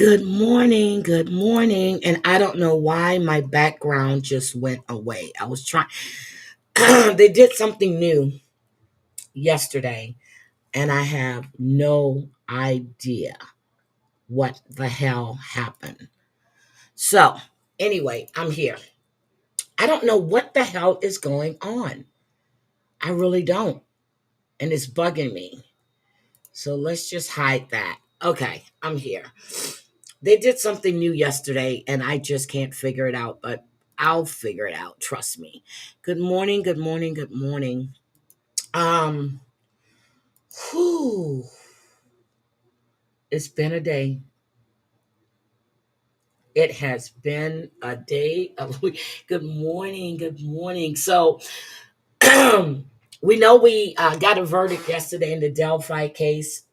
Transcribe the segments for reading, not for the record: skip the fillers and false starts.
Good morning. Good morning. And I don't know why my background just went away. I was trying, they did something new yesterday, and I have no idea what the hell happened. So, anyway, I'm here. I don't know what the hell is going on. I really don't. And it's bugging me. So, let's just hide that. Okay, I'm here. They did something new yesterday, and I just can't figure it out, but I'll figure it out. Trust me. Good morning. Good morning. Good morning. Um, whew, it's been a day. It has been a day of good morning. Good morning. So, we know we got a verdict yesterday in the Delphi case.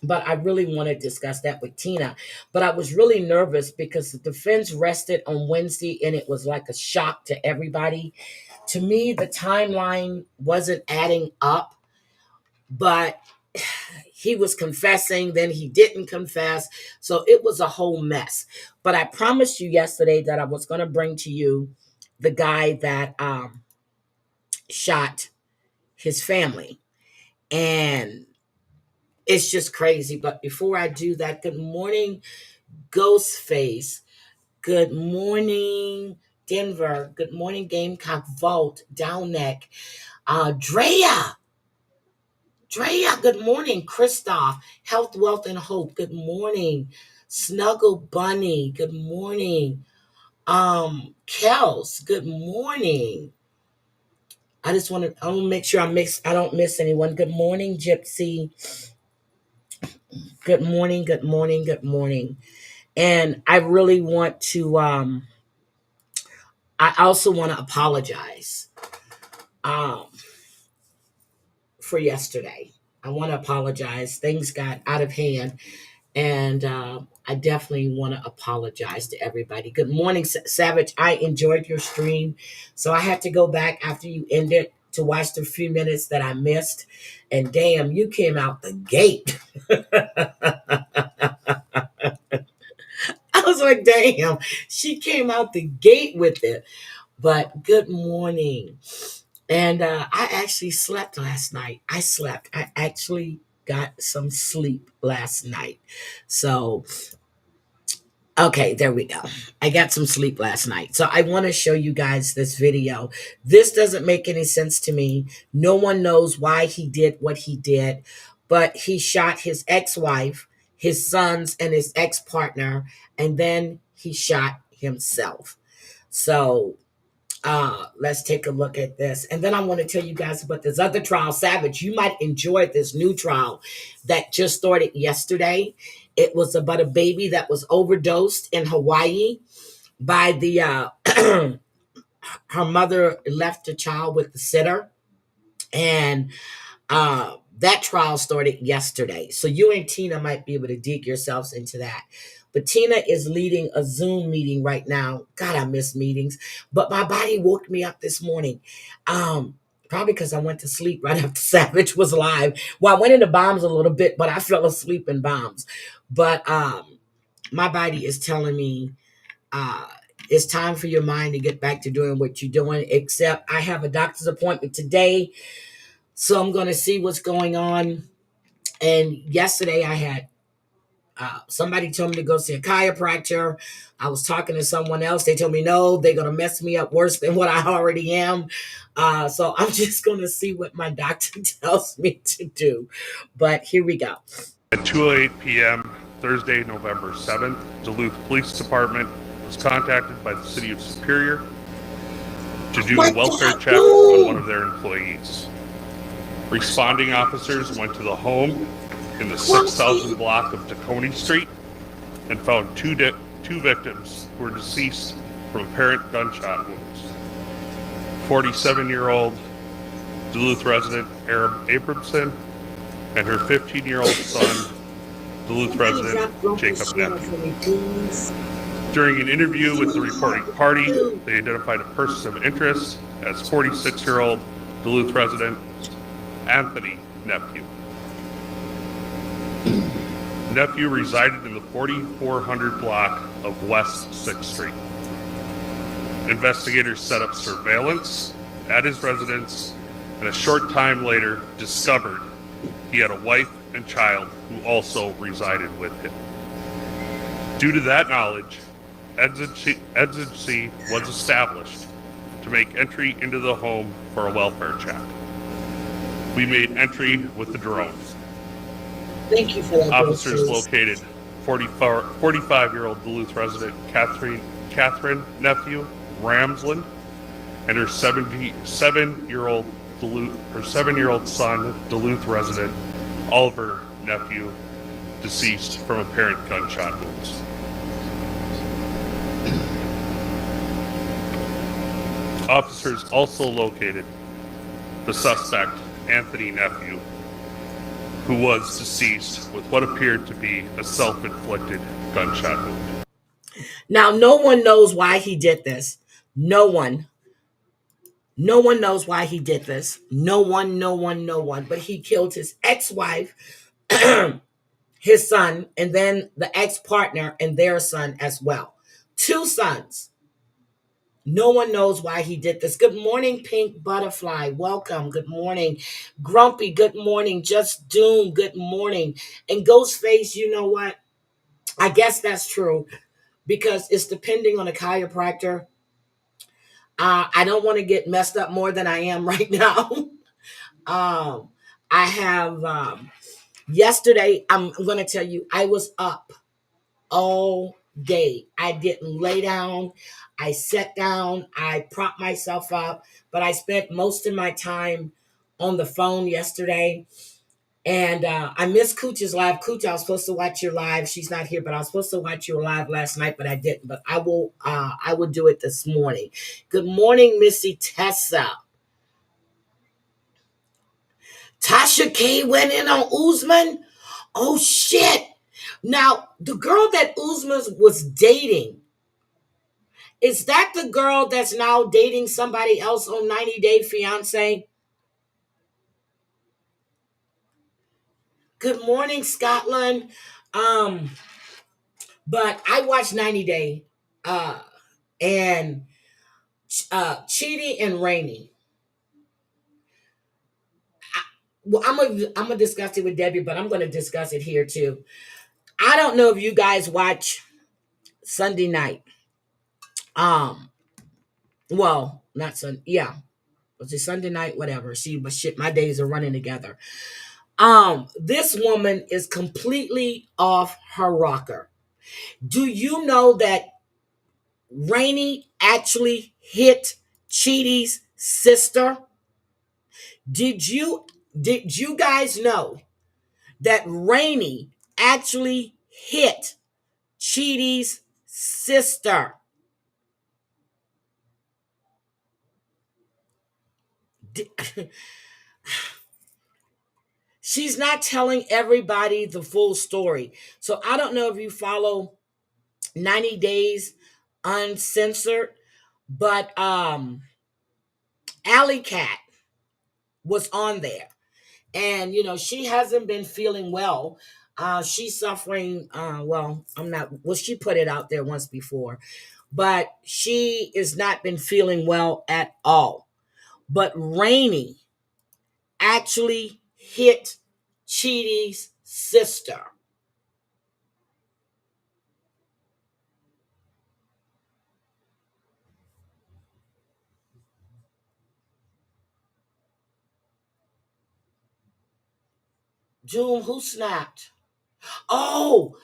But I really want to discuss that with Tina. But I was really nervous because the defense rested on Wednesday and it was like a shock to everybody. To me, the timeline wasn't adding up, but he was confessing, then he didn't confess. So it was a whole mess. But I promised you yesterday that I was going to bring to you the guy that shot his family. And it's just crazy. But before I do that, good morning, Ghostface. Good morning, Denver. Good morning, Gamecock Vault, Down Neck. Drea. Good morning, Christoph. Health, Wealth, and Hope. Good morning. Snuggle Bunny. Good morning. Kels. Good morning. I want to make sure I don't miss anyone. Good morning, Gypsy. Good morning, good morning, good morning. And I really want to I also want to apologize um, for yesterday. I want to apologize. Things got out of hand, and I definitely want to apologize to everybody. Good morning, Savage. I enjoyed your stream, so I had to go back after you ended to watch the few minutes that I missed. And damn, you came out the gate. I was like, damn, she came out the gate with it. But good morning. And I actually slept last night. I slept. I actually got some sleep last night. So, okay, there we go. I got some sleep last night. So, I want to show you guys this video. This doesn't make any sense to me. No one knows why he did what he did, but he shot his ex wife, his sons, and his ex partner, and then he shot himself. So, let's take a look at this. And then I want to tell you guys about this other trial, Savage. You might enjoy this new trial that just started yesterday. It was about a baby that was overdosed in Hawaii by the, her mother left the child with the sitter. And that trial started yesterday. So you and Tina might be able to dig yourselves into that. But Tina is leading a Zoom meeting right now. God, I miss meetings. But my body woke me up this morning. Probably because I went to sleep right after Savage was live. Well, I went into bombs a little bit, but I fell asleep in bombs. But my body is telling me uh, it's time for your mind to get back to doing what you're doing. Except I have a doctor's appointment today. So I'm going to see what's going on. And yesterday I had somebody told me to go see a chiropractor. I was talking to someone else. They told me, no, they're going to mess me up worse than what I already am. So I'm just going to see what my doctor tells me to do. But here we go. At 2:08 p.m. Thursday, November 7th, Duluth Police Department was contacted by the City of Superior to do a welfare check on one of their employees. Responding officers went to the home in the 6,000 block of Tacony Street and found two victims who were deceased from apparent gunshot wounds. 47-year-old Duluth resident Arab Abramson and her 15-year-old son, Duluth resident Jacob Nephew. During an interview with the reporting party, they identified a person of interest as 46-year-old Duluth resident Anthony Nephew. nephew resided in the 4400 block of West 6th Street. Investigators set up surveillance at his residence, and a short time later discovered he had a wife and child who also resided with him. Due to that knowledge, exigency was established to make entry into the home for a welfare check. We made entry with the drone. Thank you for that. Officers located 45-year-old Duluth resident Catherine nephew Ramsland and her 7-year-old son Duluth resident Oliver nephew, deceased from apparent gunshot wounds. Officers also located the suspect Anthony nephew, who was deceased with what appeared to be a self-inflicted gunshot wound. Now, no one knows why he did this. No one. No one knows why he did this. No one. But he killed his ex-wife, his son, and then the ex-partner and their son as well. 2 sons. No one knows why he did this. Good morning, Pink Butterfly. Welcome. Good morning. Grumpy, good morning. Just Doom, good morning. And Ghostface, you know what? I guess that's true because it's depending on the chiropractor. I don't want to get messed up more than I am right now. I have yesterday. I'm going to tell you, I was up all day. I didn't lay down. I sat down. I propped myself up, but I spent most of my time on the phone yesterday. And I missed Cooch's live. Cooch, I was supposed to watch your live. She's not here, but I was supposed to watch your live last night, but I didn't. But I will do it this morning. Good morning, Missy Tessa. Tasha K went in on Usman. Oh shit. Now, the girl that Usman was dating, is that the girl that's now dating somebody else on 90 Day Fiance? Good morning, Scotland. But I watched 90 Day and Chidi and Rainey. Well, I'm gonna discuss it with Debbie, but I'm gonna discuss it here too. I don't know if you guys watch Sunday night. Well, not Sunday. Yeah, was it Sunday night? Whatever. See, but shit, my days are running together. This woman is completely off her rocker. Do you know that Rainey actually hit Chidi's sister? Did you guys know that Rainey actually hit Chidi's sister? She's not telling everybody the full story. So I don't know if you follow 90 Days Uncensored, but Alley Cat was on there. And, she hasn't been feeling well. She's suffering, she put it out there once before, but she has not been feeling well at all. But Rainey actually hit Chidi's sister. June, who snapped? Oh,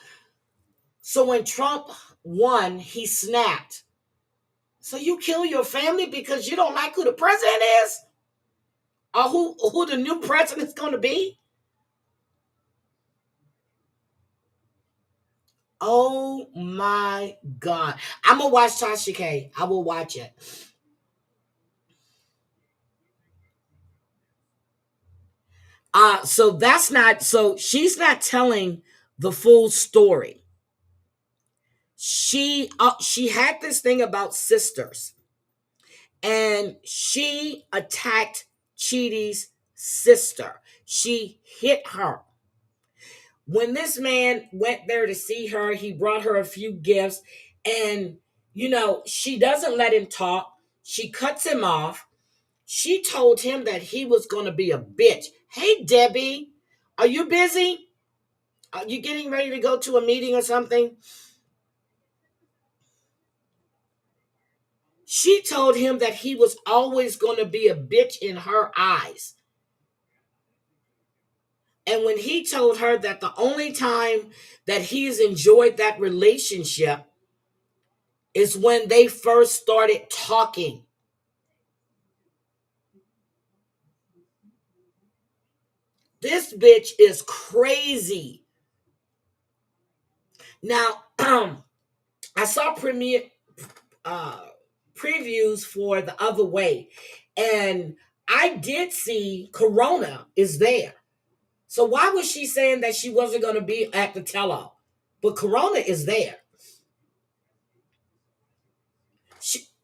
so when Trump won, he snapped. So you kill your family because you don't like who the president is? Or who the new president is going to be? Oh my God. I'm going to watch Tasha K. I will watch it. So she's not telling the full story. She had this thing about sisters, and she attacked Chidi's sister. She hit her. When this man went there to see her, he brought her a few gifts, and she doesn't let him talk. She cuts him off. She told him that he was going to be a bitch. Hey, Debbie, are you busy? Are you getting ready to go to a meeting or something? She told him that he was always going to be a bitch in her eyes. And when he told her that the only time that he's enjoyed that relationship is when they first started talking. This bitch is crazy. Now, I saw uh, previews for The Other Way, and I did see Corona is there. So why was she saying that she wasn't going to be at the tell-all? But Corona is there.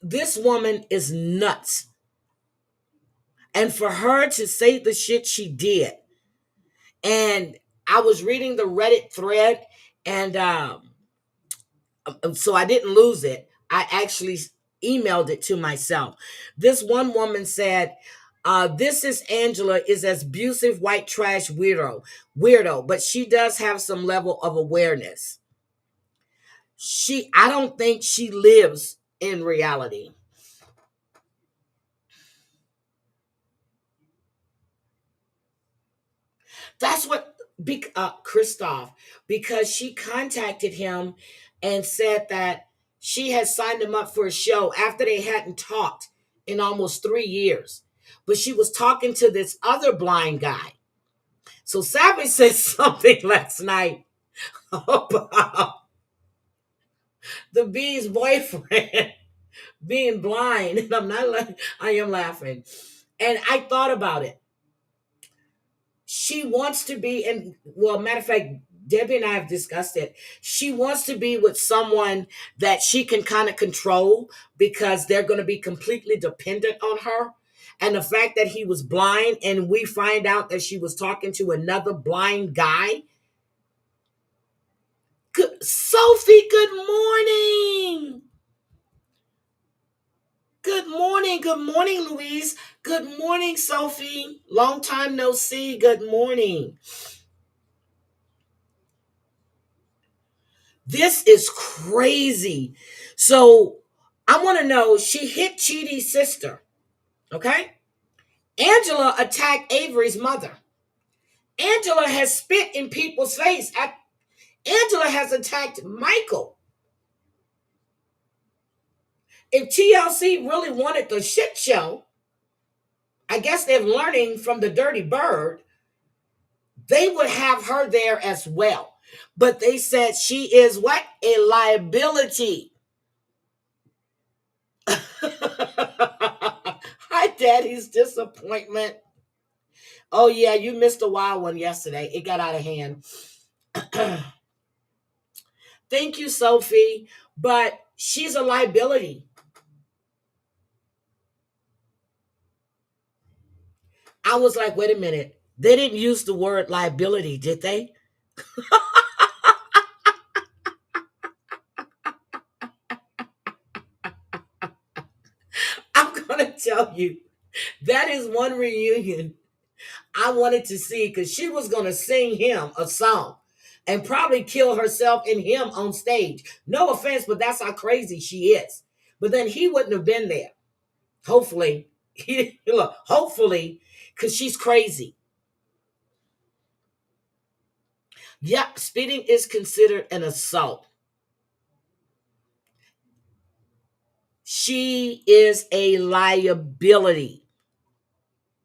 This woman is nuts. And for her to say the shit she did, and I was reading the Reddit thread, and so I didn't lose it. I actually emailed it to myself. This one woman said, this is Angela is as abusive white trash weirdo, but she does have some level of awareness. I don't think she lives in reality. That's what Christoph, because she contacted him and said that she had signed him up for a show after they hadn't talked in almost 3 years. But she was talking to this other blind guy. So Savage said something last night about the B's boyfriend being blind. And I am laughing. And I thought about it. She wants to be, and well, matter of fact, Debbie and I have discussed it. She wants to be with someone that she can kind of control because they're going to be completely dependent on her. And the fact that he was blind and we find out that she was talking to another blind guy. Sophie, good morning. Good morning. Good morning, Louise. Good morning, Sophie. Long time no see. Good morning. This is crazy. So I want to know, she hit Chidi's sister. Okay. Angela attacked Avery's mother. Angela has spit in people's face. Angela has attacked Michael. If TLC really wanted the shit show, I guess they're learning from the Dirty Bird, they would have her there as well. But they said she is what? A liability. Hi, Daddy's disappointment. Oh, yeah, you missed a wild one yesterday. It got out of hand. Thank you, Sophie. But she's a liability. I was like, wait a minute. They didn't use the word liability, did they? I'm going to tell you, that is one reunion I wanted to see because she was going to sing him a song and probably kill herself and him on stage. No offense, but that's how crazy she is. But then he wouldn't have been there. Hopefully, hopefully, because she's crazy. Yep, spitting is considered an assault. She is a liability.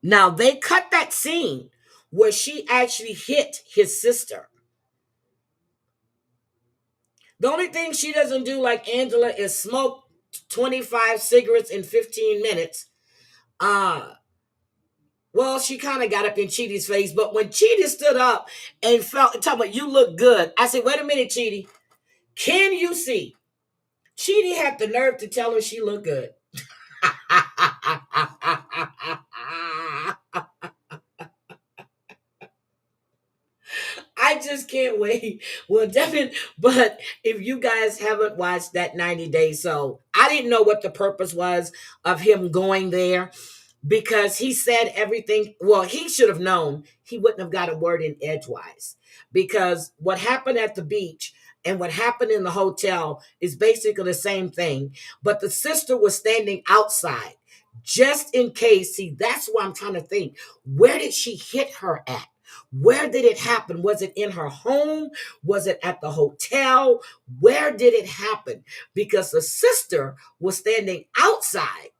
Now, they cut that scene where she actually hit his sister. The only thing she doesn't do like Angela is smoke 25 cigarettes in 15 minutes. Well, she kind of got up in Chidi's face, but when Chidi stood up and talking about, you look good, I said, wait a minute, Chidi. Can you see? Chidi had the nerve to tell her she looked good. I I just can't wait. Well, definitely. But if you guys haven't watched that 90 Days, so I didn't know what the purpose was of him going there because he said everything. Well, he should have known he wouldn't have got a word in edgewise because what happened at the beach and what happened in the hotel is basically the same thing. But the sister was standing outside just in case. See, that's what I'm trying to think. Where did she hit her at? Where did it happen? Was it in her home? Was it at the hotel? Where did it happen? Because the sister was standing outside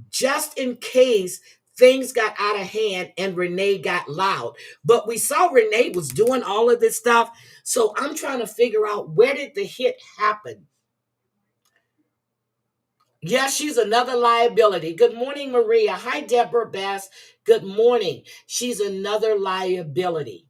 just in case things got out of hand and Renee got loud. But we saw Renee was doing all of this stuff. So I'm trying to figure out where did the hit happen? Yes, she's another liability. Good morning, Maria. Hi, Deborah Bass. Good morning. She's another liability.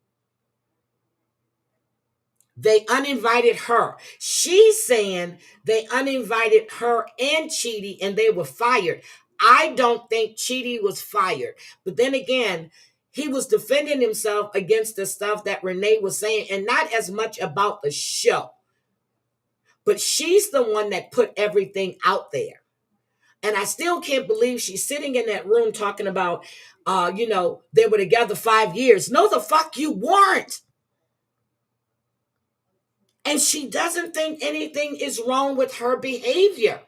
They uninvited her. She's saying they uninvited her and Chidi and they were fired. I don't think Chidi was fired. But then again, he was defending himself against the stuff that Renee was saying and not as much about the show. But she's the one that put everything out there. And I still can't believe she's sitting in that room talking about, they were together 5 years. No, the fuck you weren't. And she doesn't think anything is wrong with her behavior.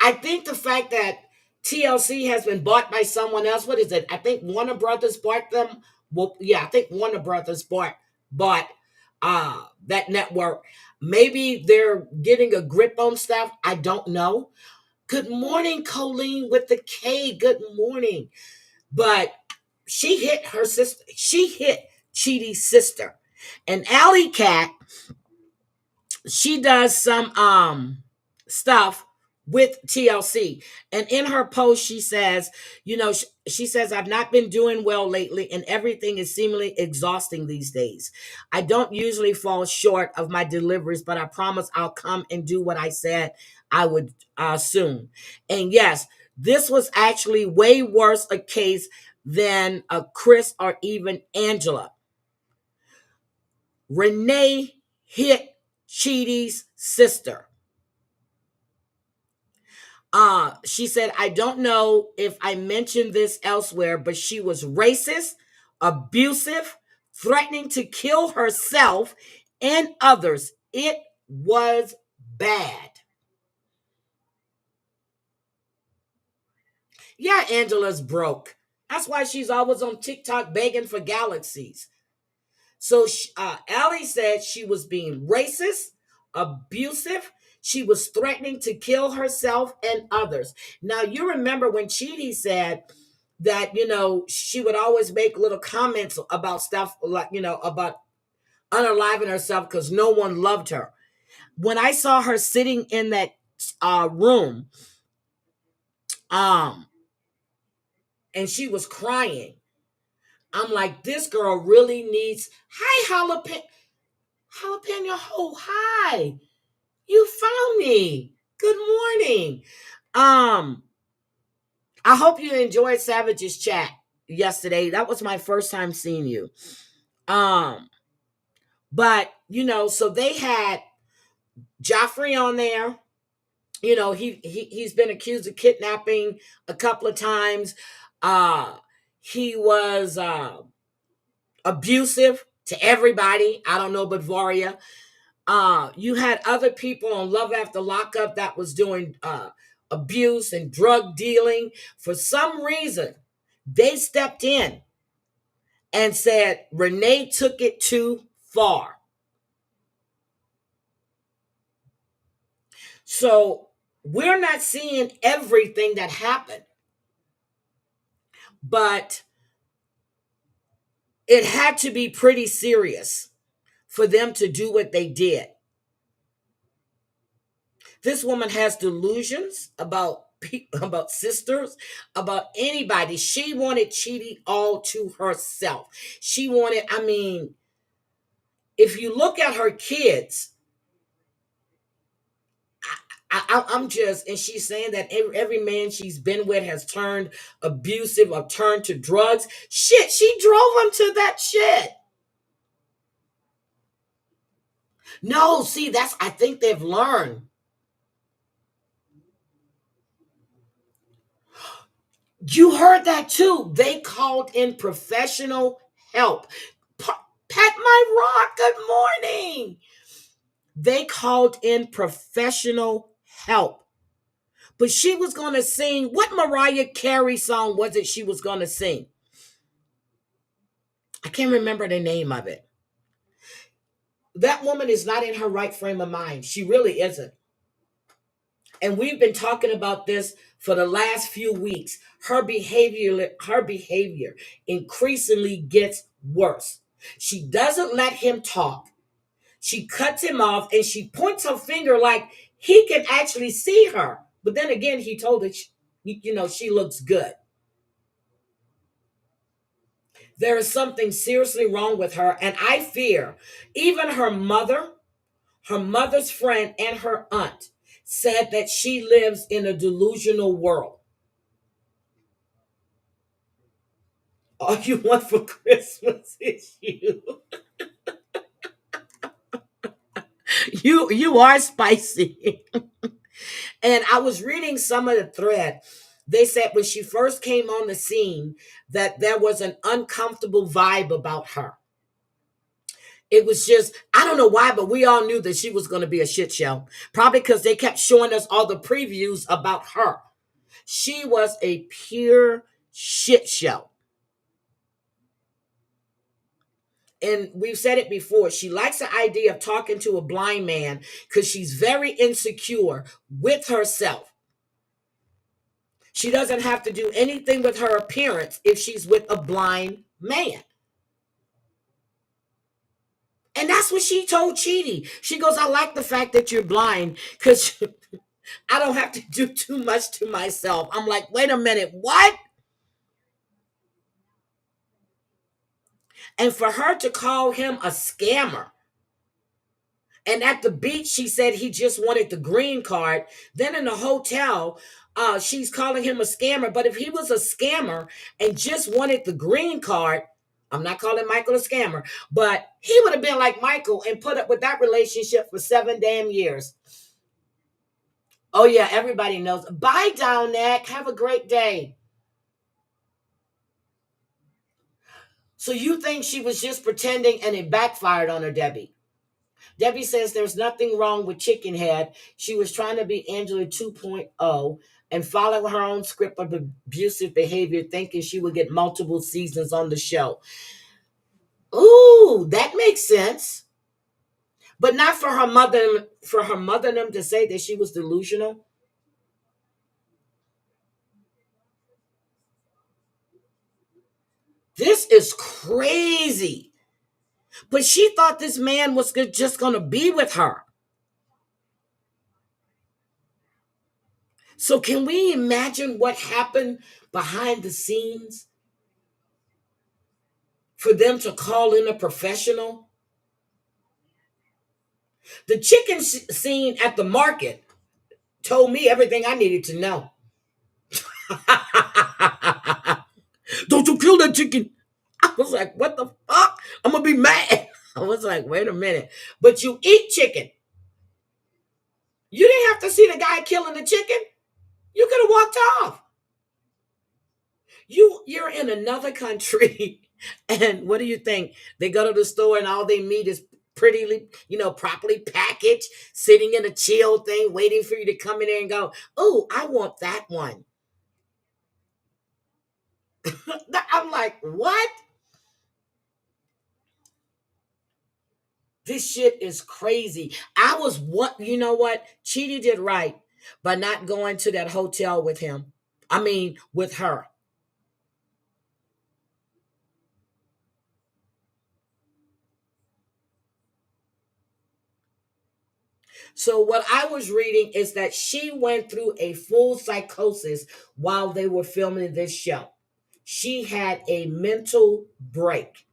I think the fact that TLC has been bought by someone else, what is it? I think Warner Brothers bought them. Well, yeah, I think Warner Brothers bought that network. Maybe they're getting a grip on stuff. I don't know. Good morning, Colleen with the K. Good morning. But she hit her sister. She hit Chidi's sister. And Alley Cat, she does some stuff with TLC. And in her post, she says, she says, I've not been doing well lately and everything is seemingly exhausting these days. I don't usually fall short of my deliveries, but I promise I'll come and do what I said I would soon. And yes, this was actually way worse a case than Chris or even Angela. Renee hit Chidi's sister. She said, I don't know if I mentioned this elsewhere, but she was racist, abusive, threatening to kill herself and others. It was bad. Yeah, Angela's broke. That's why she's always on TikTok begging for galaxies. So Allie said she was being racist, abusive. She was threatening to kill herself and others. Now, you remember when Chidi said that, she would always make little comments about stuff like, about unaliving herself because no one loved her. When I saw her sitting in that room, um, and she was crying, I'm like, this girl really needs, hi, jalapeno, oh, hi. You found me. Good morning. I hope you enjoyed Savage's chat yesterday. That was my first time seeing you. But so they had Joffrey on there. He's been accused of kidnapping a couple of times. He was abusive to everybody. I don't know, but Varia. You had other people on Love After Lockup that was doing abuse and drug dealing. For some reason, they stepped in and said Renee took it too far. So we're not seeing everything that happened, but it had to be pretty serious for them to do what they did. This woman has delusions about about sisters, about anybody. She wanted Chidi all to herself. She wanted, if you look at her kids, I'm just, and she's saying that every man she's been with has turned abusive or turned to drugs. Shit, she drove him to that shit. No, see, I think they've learned. You heard that too. They called in professional help. Pat my rock, good morning. They called in professional help. But she was going to sing. What Mariah Carey song was it she was going to sing? I can't remember the name of it. That woman is not in her right frame of mind. She really isn't. And we've been talking about this for the last few weeks. Her behavior increasingly gets worse. She doesn't let him talk. She cuts him off and she points her finger like he can actually see her. But then again, he told her, she looks good. There is something seriously wrong with her. And I fear even her mother's friend, and her aunt said that she lives in a delusional world. All you want for Christmas is you. You are spicy. And I was reading some of the thread. They said when she first came on the scene that there was an uncomfortable vibe about her. It was just, I don't know why, but we all knew that she was going to be a shit show. Probably because they kept showing us all the previews about her. She was a pure shit show. And we've said it before. She likes the idea of talking to a blind man because she's very insecure with herself. She doesn't have to do anything with her appearance if she's with a blind man. And that's what she told Chidi. She goes, I like the fact that you're blind because I don't have to do too much to myself. I'm like, wait a minute, what? And for her to call him a scammer. And at the beach, she said he just wanted the green card. Then in the hotel, she's calling him a scammer. But if he was a scammer and just wanted the green card, I'm not calling Michael a scammer, but he would have been like Michael and put up with that relationship for 7 damn years. Oh, yeah, everybody knows. Bye, Down Neck. Have a great day. So you think she was just pretending and it backfired on her, Debbie? Debbie says there's nothing wrong with Chicken Head. She was trying to be Angela 2.0 and follow her own script of abusive behavior, thinking she would get multiple seasons on the show. Ooh, that makes sense. But not for her mother and them to say that she was delusional. This is crazy. But she thought this man was just going to be with her. So can we imagine what happened behind the scenes for them to call in a professional? The chicken scene at the market told me everything I needed to know. Don't you kill that chicken. I was like, what the fuck? I'm going to be mad. I was like, wait a minute. But you eat chicken. You didn't have to see the guy killing the chicken. You could have walked off. You're in another country. And what do you think? They go to the store and all they meet is prettily, properly packaged, sitting in a chill thing, waiting for you to come in there and go, oh, I want that one. I'm like, what? This shit is crazy. You know what? Chidi did right by not going to that hotel with him. I mean, with her. So what I was reading is that she went through a full psychosis while they were filming this show. She had a mental break.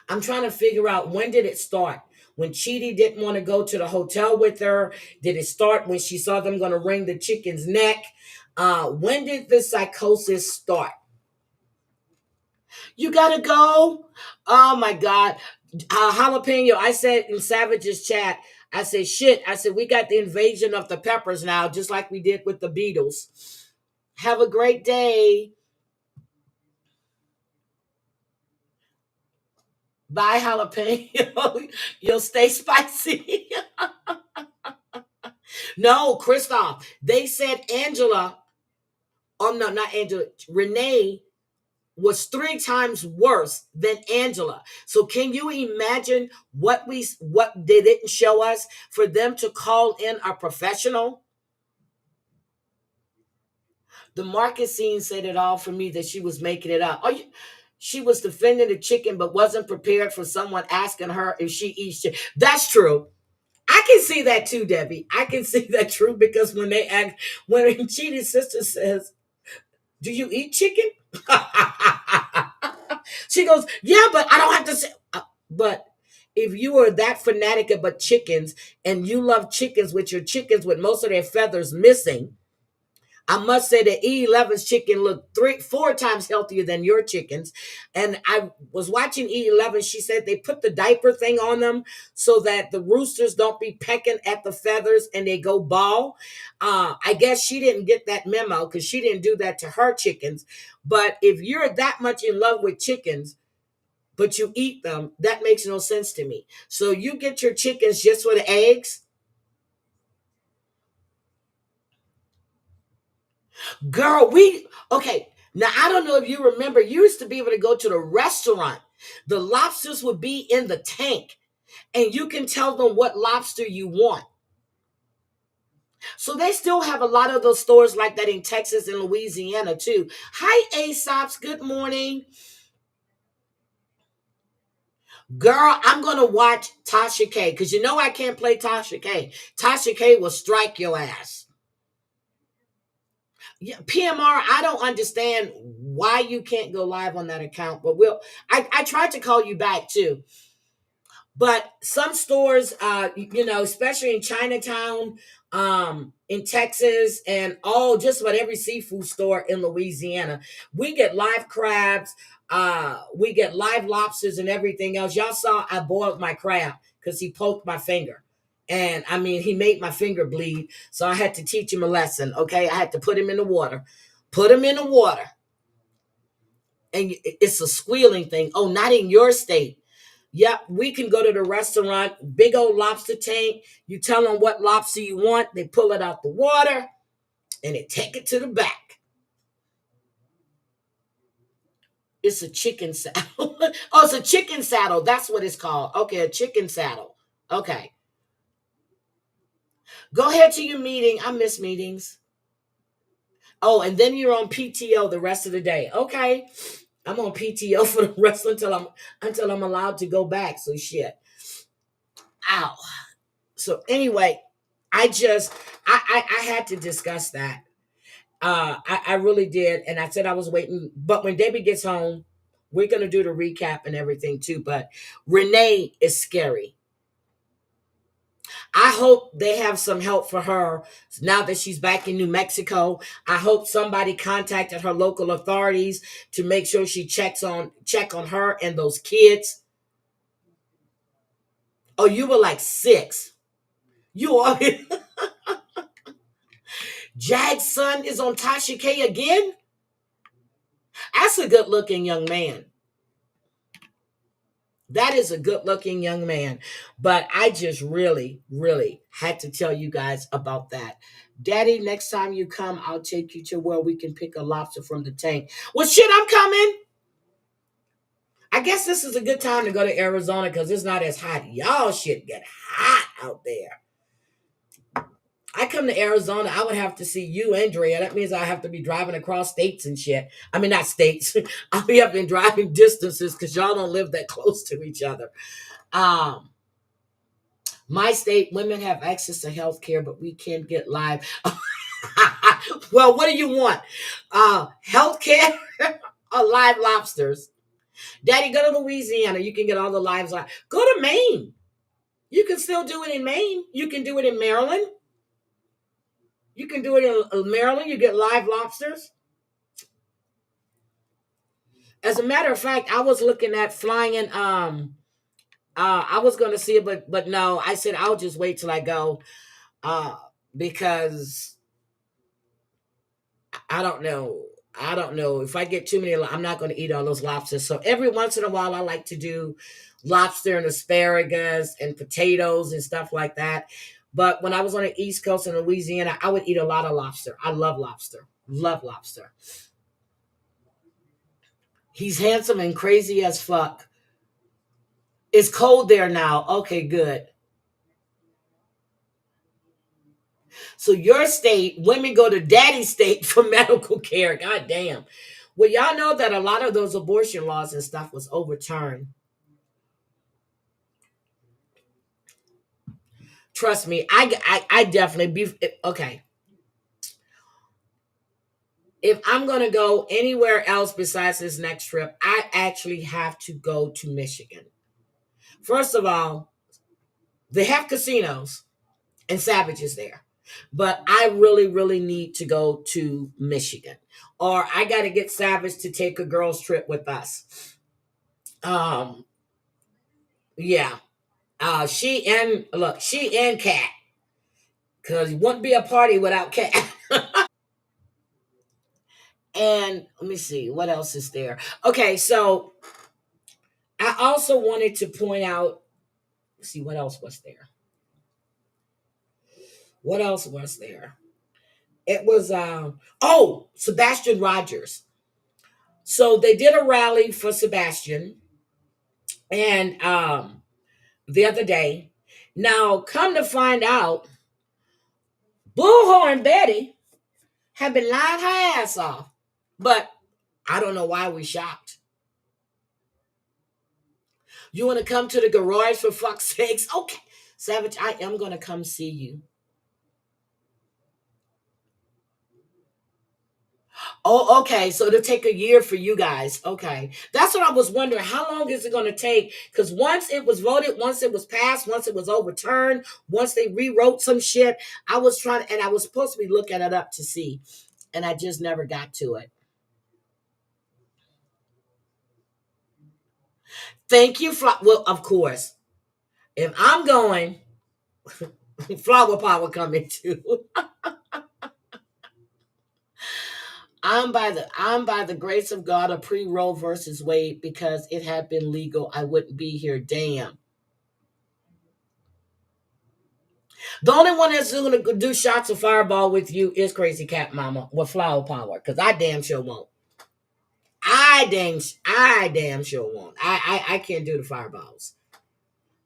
I'm trying to figure out, when did it start? when Chidi didn't want to go to the hotel with her? Did it start when she saw them going to wring the chicken's neck? When did the psychosis start? You gotta go. Oh my God. Jalapeno, I said in Savage's chat, I said, shit. I said, we got the invasion of the peppers now, just like we did with the Beatles. Have a great day. Bye, jalapeno. You'll stay spicy. No, Christoph. They said Angela, oh no, not Angela, Renee was 3 times worse than Angela. So can you imagine what they didn't show us for them to call in a professional? The market scene said it all for me that she was making it up. She was defending the chicken but wasn't prepared for someone asking her if she eats chicken. That's true. I can see that too, Debbie. I can see that true because when Cheetah's sister says, "Do you eat chicken?" She goes, "Yeah, but I don't have to say." But if you are that fanatic about chickens and you love chickens with your chickens with most of their feathers missing, I must say that E11's chicken looked 4 times healthier than your chickens. And I was watching E11. She said they put the diaper thing on them so that the roosters don't be pecking at the feathers and they go bald. I guess she didn't get that memo because she didn't do that to her chickens. But if you're that much in love with chickens, but you eat them, that makes no sense to me. So you get your chickens just for the eggs? Girl, okay. Now, I don't know if you remember, you used to be able to go to the restaurant. The lobsters would be in the tank, and you can tell them what lobster you want. So they still have a lot of those stores like that in Texas and Louisiana, too. Hi, Aesops. Good morning. Girl, I'm going to watch Tasha K because you know I can't play Tasha K. Tasha K will strike your ass. Yeah, PMR, I don't understand why you can't go live on that account, but I tried to call you back too. But some stores, especially in Chinatown, in Texas, and just about every seafood store in Louisiana, we get live crabs, we get live lobsters and everything else. Y'all saw I boiled my crab because he poked my finger. And I mean, he made my finger bleed. So I had to teach him a lesson. Okay. I had to put him in the water. Put him in the water. And it's a squealing thing. Oh, not in your state. Yep, we can go to the restaurant, big old lobster tank. You tell them what lobster you want. They pull it out the water and they take it to the back. It's a chicken saddle. Oh, it's a chicken saddle. That's what it's called. Okay, a chicken saddle. Okay. Go ahead to your meeting. I miss meetings. Oh, and then you're on PTO the rest of the day. Okay. I'm on PTO for the rest until I'm allowed to go back. So shit. Ow. So anyway, I had to discuss that. I really did, and I said I was waiting. But when Debbie gets home, we're gonna do the recap and everything too. But Renee is scary. I hope they have some help for her now that she's back in New Mexico. I hope somebody contacted her local authorities to make sure she check on her and those kids. Oh, you were like 6. You are. Jag's son is on Tasha K again? That's a good looking young man. That is a good looking young man. But I just really, really had to tell you guys about that. Daddy, next time you come, I'll take you to where we can pick a lobster from the tank. Well, shit, I'm coming. I guess this is a good time to go to Arizona because it's not as hot. Y'all shit get hot out there. I come to Arizona, I would have to see you, Andrea. That means I have to be driving across states and shit. I mean, not states. I'll be up and driving distances because y'all don't live that close to each other. My state, women have access to health care, but we can't get live. Well, what do you want? Health care or live lobsters? Daddy, go to Louisiana. You can get all the lives. Go to Maine. You can still do it in Maine. You can do it in Maryland. You can do it in Maryland. You get live lobsters. As a matter of fact, I was looking at flying in. I was going to see it, but no. I said I'll just wait till I go. Uh, because I don't know. I don't know if I get too many. I'm not going to eat all those lobsters. So every once in a while, I like to do lobster and asparagus and potatoes and stuff like that. But when I was on the East Coast in Louisiana, I would eat a lot of lobster. I love lobster. Love lobster. He's handsome and crazy as fuck. It's cold there now. Okay, good. So your state, women go to daddy state for medical care. God damn. Well, y'all know that a lot of those abortion laws and stuff was overturned. Trust me, I definitely be okay. If I'm gonna go anywhere else besides this next trip, I actually have to go to Michigan. First of all, they have casinos and savages there, but I really, really need to go to Michigan, or I got to get Savage to take a girls trip with us. Um, yeah, she and Cat, because it wouldn't be a party without Cat. And let me see what else is there. Okay, so I also wanted to point out. Let's see what else was there. What else was there? It was Sebastian Rogers. So they did a rally for Sebastian, and the other day. Now, come to find out, Bullhorn Betty had been lying her ass off, but I don't know why we shocked. You want to come to the garage for fuck's sakes? Okay, Savage, I am going to come see you. Oh, okay. So it'll take a year for you guys. Okay. That's what I was wondering. How long is it going to take? Because once it was voted, once it was passed, once it was overturned, once they rewrote some shit, I was trying, and I was supposed to be looking it up to see, and I just never got to it. Thank you, well, of course. If I'm going, Flower Power coming too. I'm by the grace of God a pre Roe versus Wade because it had been legal. I wouldn't be here. Damn. The only one that's going to do shots of fireball with you is Crazy Cat Mama with Flower Power, because I damn sure won't. I damn sure won't. I can't do the fireballs.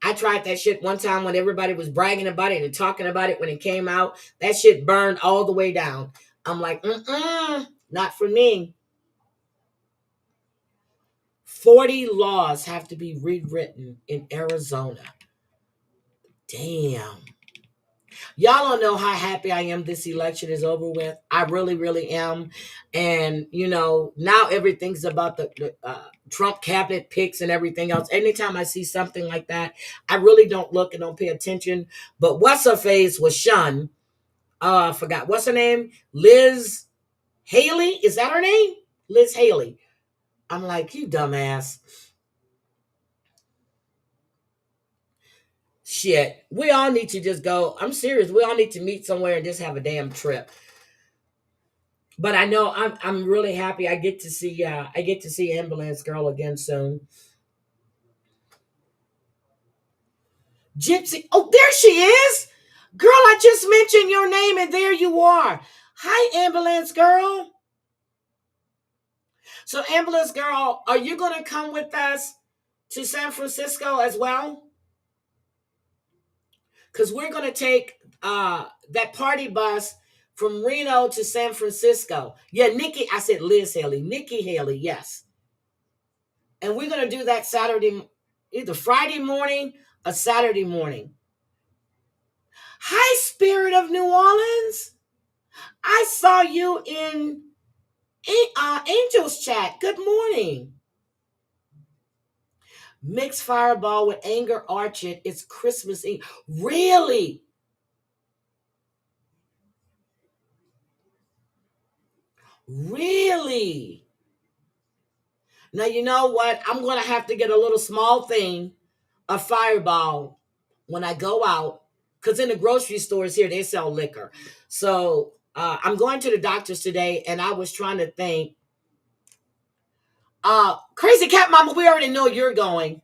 I tried that shit one time when everybody was bragging about it and talking about it when it came out. That shit burned all the way down. I'm like, not for me. 40 laws have to be rewritten in Arizona. Damn. Y'all don't know how happy I am this election is over with. I really, really am. And, now everything's about the Trump cabinet picks and everything else. Anytime I see something like that, I really don't look and don't pay attention. But what's her face was shunned. I forgot. What's her name? Liz Haley? Is that her name? Liz Haley. I'm like, you dumbass. Shit. We all need to just go. I'm serious. We all need to meet somewhere and just have a damn trip. But I know I'm really happy. I get to see Ambulance Girl again soon. Gypsy. Oh, there she is. Girl, I just mentioned your name and there you are. Hi, Ambulance Girl. So, Ambulance Girl, are you going to come with us to San Francisco as well? Because we're going to take that party bus from Reno to San Francisco. Yeah, Nikki, I said Liz Haley. Nikki Haley, yes. And we're going to do that Saturday, either Friday morning or Saturday morning. Hi, Spirit of New Orleans. I saw you in Angel's chat. Good morning. Mix Fireball with Anger Orchard. It's Christmas Eve. Really? Really? Now, you know what? I'm going to have to get a little small thing, a Fireball, when I go out. Because in the grocery stores here, they sell liquor. So I'm going to the doctor's today, and I was trying to think. Crazy Cat Mama, we already know you're going.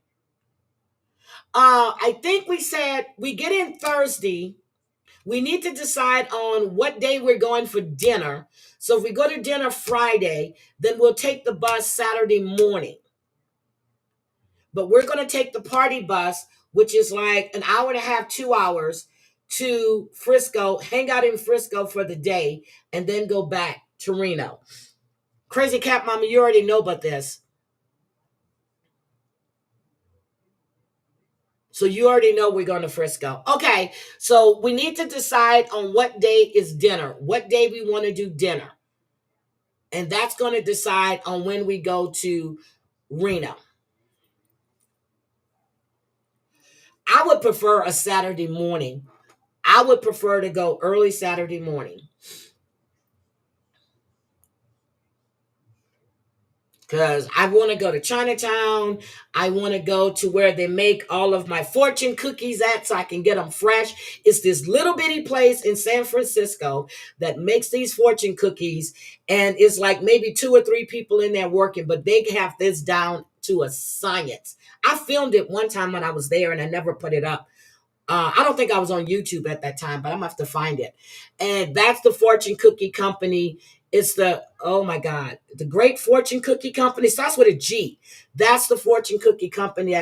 I think we said we get in Thursday. We need to decide on what day we're going for dinner. So if we go to dinner Friday, then we'll take the bus Saturday morning. But we're going to take the party bus, which is like an hour and a half, 2 hours to Frisco, hang out in Frisco for the day, and then go back to Reno. Crazy Cat Mama, you already know about this. So you already know we're going to Frisco. Okay, so we need to decide on what day is dinner, what day we want to do dinner. And that's going to decide on when we go to Reno. I would prefer a Saturday morning. I would prefer to go early Saturday morning. Because I want to go to Chinatown. I want to go to where they make all of my fortune cookies at so I can get them fresh. It's this little bitty place in San Francisco that makes these fortune cookies. And it's like maybe two or three people in there working, but they have this down to a science. I filmed it one time when I was there and I never put it up. I don't think I was on YouTube at that time, but I'm gonna have to find it. And that's the Fortune Cookie Company. It's the, oh my God, the Great Fortune Cookie Company starts with a G. That's the Fortune Cookie Company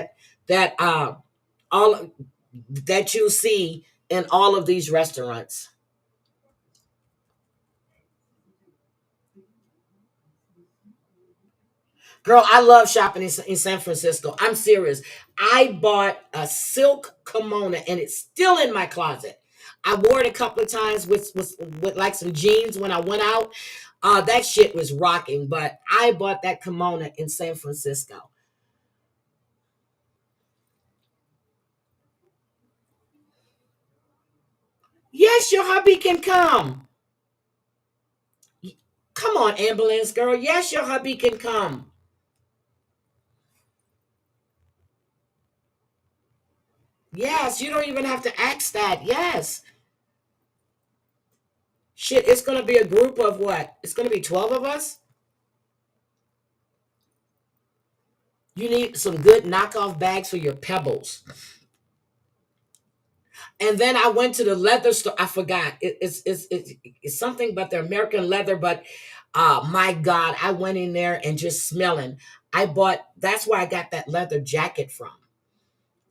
that all that you see in all of these restaurants. Girl, I love shopping in San Francisco. I'm serious. I bought a silk kimono and it's still in my closet. I wore it a couple of times with like some jeans when I went out. That shit was rocking, but I bought that kimono in San Francisco. Yes, your hubby can come. Come on, ambulance girl. Yes, your hubby can come. Yes, you don't even have to ask that. Yes. Shit, it's going to be a group of what? It's going to be 12 of us? You need some good knockoff bags for your pebbles. And then I went to the leather store. I forgot. It's something but the American leather. But my God, I went in there and just smelling. I bought, that's where I got that leather jacket from.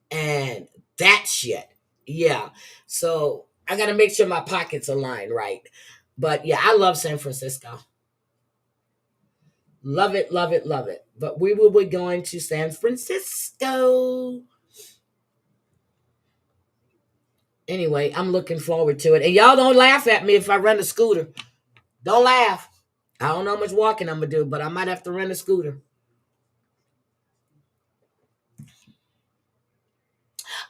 And that shit. Yeah. So I got to make sure my pockets align right. But yeah, I love San Francisco. Love it, love it, love it. But we will be going to San Francisco. Anyway, I'm looking forward to it. And y'all don't laugh at me if I rent a scooter. Don't laugh. I don't know how much walking I'm gonna do, but I might have to rent a scooter.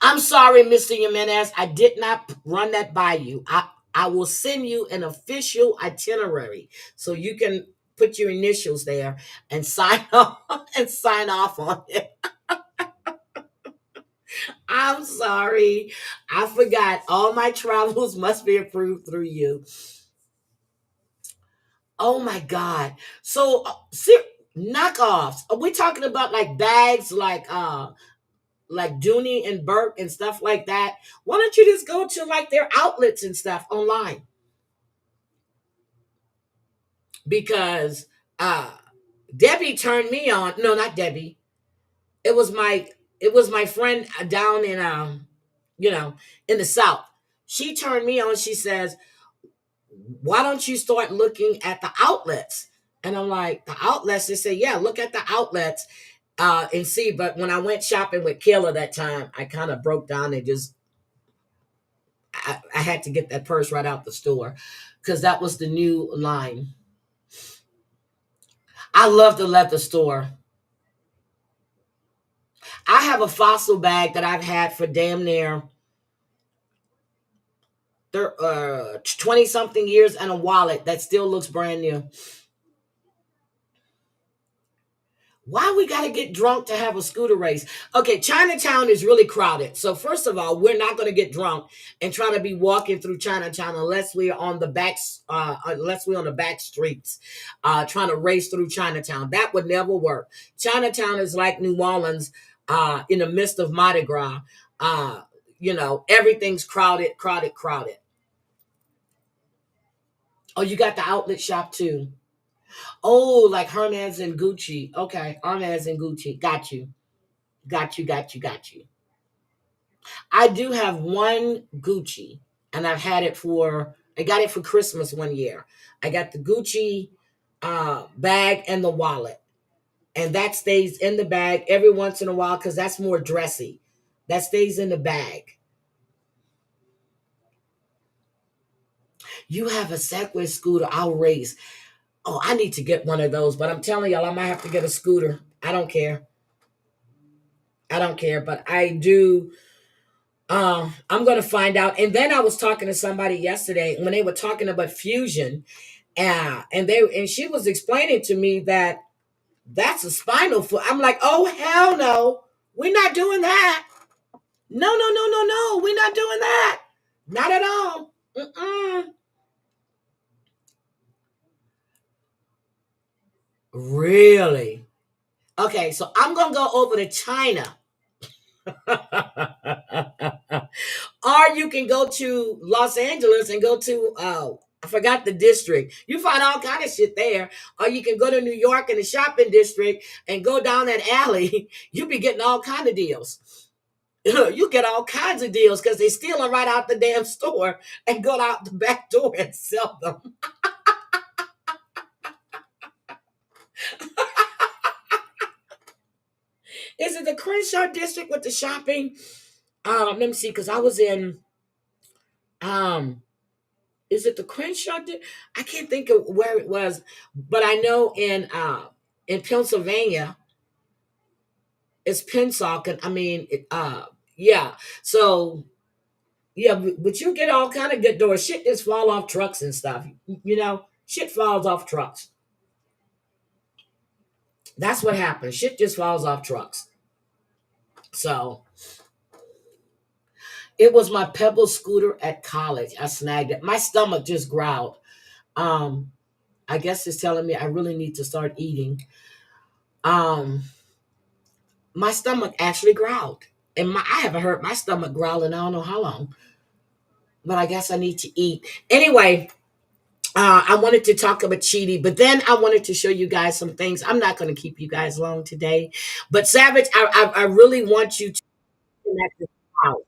I'm sorry, Mr. Jimenez. I did not run that by you. I will send you an official itinerary so you can put your initials there and sign off and sign off on it. I'm sorry. I forgot. All my travels must be approved through you. Oh my God. So knockoffs. Are we talking about like bags like Dooney and Burke and stuff like that? Why don't you just go to like their outlets and stuff online? Because uh Debbie turned me on. No, not Debbie. It was my it was my friend down in you know, in the South. She turned me on. She says, why don't you start looking at the outlets? And I'm like, the outlets? They say, yeah, look at the outlets and see. But when I went shopping with Kayla that time, I kind of broke down and just, I had to get that purse right out the store because that was the new line. I love the leather store. I have a fossil bag that I've had for damn near 20 something years and a wallet that still looks brand new. Why we got to get drunk to have a scooter race? Okay, Chinatown is really crowded. So first of all, we're not going to get drunk and try to be walking through Chinatown unless we're on the back streets, trying to race through Chinatown. That would never work. Chinatown is like New Orleans, in the midst of Mardi Gras. Everything's crowded, crowded, crowded. Oh, you got the outlet shop too. Oh, like Hermes and Gucci. Okay, Hermes and Gucci. Got you. Got you, got you, got you. I do have one Gucci, and I got it for Christmas one year. I got the Gucci bag and the wallet. And that stays in the bag every once in a while because that's more dressy. That stays in the bag. You have a Segway scooter, I'll race. Oh, I need to get one of those, but I'm telling y'all, I might have to get a scooter. I don't care. I don't care, but I do. I'm going to find out. And then I was talking to somebody yesterday when they were talking about fusion, and she was explaining to me that that's a spinal foot. I'm like, oh hell no, we're not doing that. No, no, no, no, no, we're not doing that. Not at all. Mm-mm. Really? Okay, so I'm gonna go over to China. Or you can go to Los Angeles and go to I forgot the district. You find all kind of shit there. Or you can go to New York in the shopping district and go down that alley. You be getting all kind of deals. You get all kinds of deals because they steal them right out the damn store and go out the back door and sell them. Is it the Crenshaw district with the shopping? Let me see, because I was in um is it the Crenshaw? I can't think of where it was, but I know in Pennsylvania, it's Pensacola. I mean, yeah. So yeah, but you get all kind of good doors. Shit just fall off trucks and stuff. Shit falls off trucks. That's what happens. Shit just falls off trucks. So it was my Pebble scooter at college. I snagged it. My stomach just growled. Um, I guess it's telling me I really need to start eating. Um, my stomach actually growled. And I haven't heard my stomach growl in I don't know how long. But I guess I need to eat. Anyway, I wanted to talk about Cheaty, but then I wanted to show you guys some things. I'm not going to keep you guys long today. But Savage, I really want you to connect this out.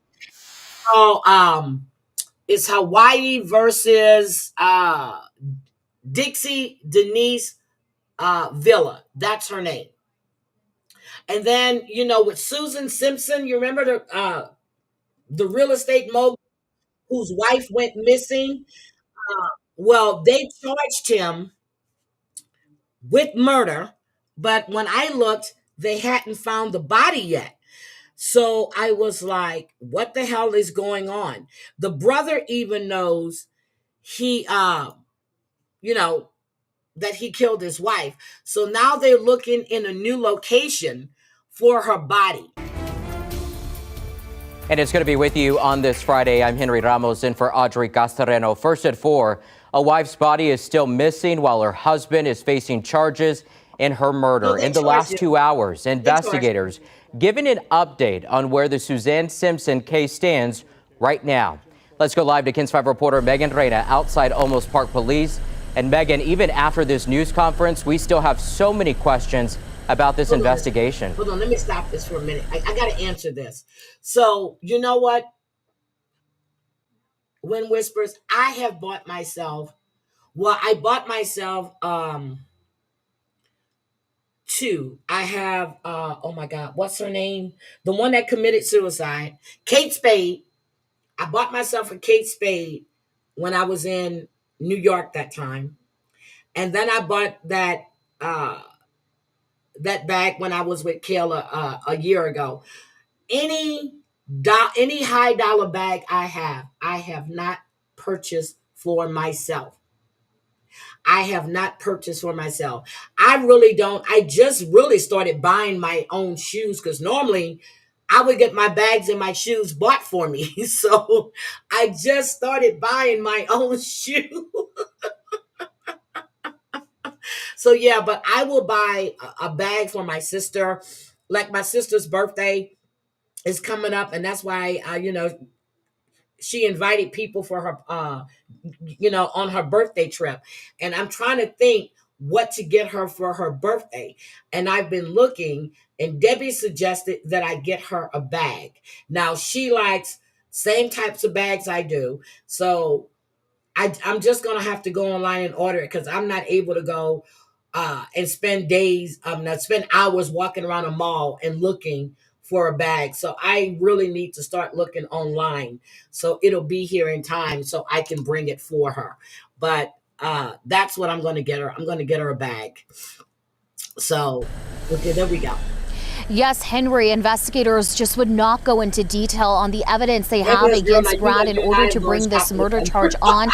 So, it's Hawaii versus Dixie Denise Villa. That's her name. And then, with Susan Simpson, you remember the real estate mogul whose wife went missing? Well, they charged him with murder, but when I looked, they hadn't found the body yet. So I was like, what the hell is going on? The brother even knows he you know, that he killed his wife. So now they're looking in a new location for her body. And it's going to be with you on this Friday. I'm Henry Ramos in for Audrey Castoreno. First at 4, a wife's body is still missing while her husband is facing charges in her murder. In the last 2 hours, investigators giving an update on where the Suzanne Simpson case stands right now. Let's go live to KENS 5 reporter Megan Reyna outside Olmos Park Police. And Megan, even after this news conference, we still have so many questions about this investigation. Hold on, let me stop this for a minute. I got to answer this. So, you know what? When Whispers, I have bought myself, I bought myself two. I have, oh my God, what's her name? The one that committed suicide, Kate Spade. I bought myself a Kate Spade when I was in New York that time. And then I bought that bag when I was with Kayla a year ago. any any high dollar bag I have not purchased for myself. I have not purchased for myself. I really don't. I just really started buying my own shoes because normally I would get my bags and my shoes bought for me. So I just started buying my own shoe. So yeah, but I will buy a bag for my sister. Like my sister's birthday is coming up, and that's why she invited people for her on her birthday trip, and I'm trying to think what to get her for her birthday. And I've been looking, and Debbie suggested that I get her a bag. Now she likes same types of bags I do, so I'm just gonna have to go online and order it because I'm not able to go and spend days, not spend hours walking around a mall and looking for a bag. So I really need to start looking online. So it'll be here in time so I can bring it for her. But that's what I'm going to get her. I'm going to get her a bag. So, okay, there we go. Yes, Henry, investigators just would not go into detail on the evidence they have against Brad in order to bring this murder charge on.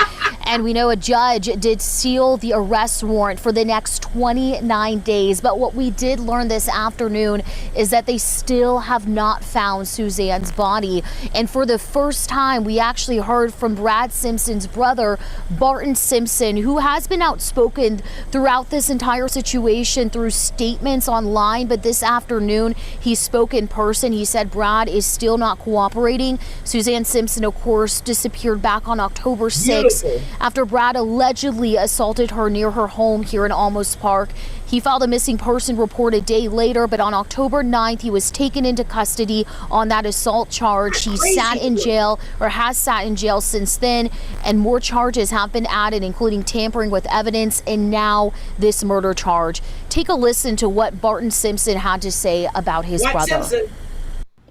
And we know a judge did seal the arrest warrant for the next 29 days. But what we did learn this afternoon is that they still have not found Suzanne's body. And for the first time, we actually heard from Brad Simpson's brother, Barton Simpson, who has been outspoken throughout this entire situation through statements online. But this afternoon, he spoke in person. He said Brad is still not cooperating. Suzanne Simpson, of course, disappeared back on October 6th after Brad allegedly assaulted her near her home here in Almos Park. He filed a missing person report a day later, but on October 9th, he was taken into custody on that assault charge. He sat in jail, or has sat in jail since then, and more charges have been added, including tampering with evidence and now this murder charge. Take a listen to what Barton Simpson had to say about his brother.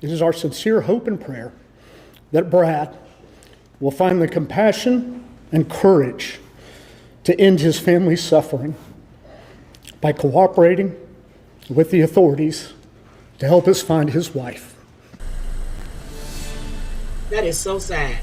It is our sincere hope and prayer that Brad will find the compassion and courage to end his family's suffering by cooperating with the authorities to help us find his wife. That is so sad.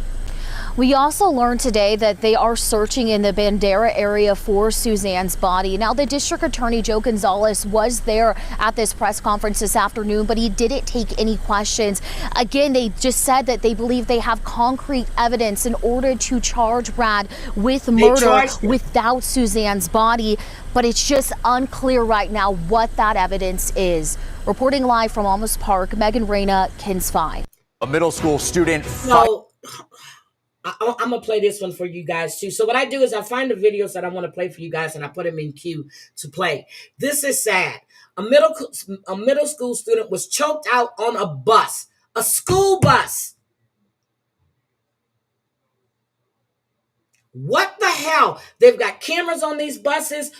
We also learned today that they are searching in the Bandera area for Suzanne's body. Now, the district attorney, Joe Gonzalez, was there at this press conference this afternoon, but he didn't take any questions. Again, they just said that they believe they have concrete evidence in order to charge Brad with murder without Suzanne's body, but it's just unclear right now what that evidence is. Reporting live from Almos Park, Megan Reyna, KENS 5. A middle school student. I'm going to play this one for you guys too. So what I do is I find the videos that I want to play for you guys and I put them in queue to play. This is sad. A middle school student was choked out on a bus, a school bus. What the hell? They've got cameras on these buses.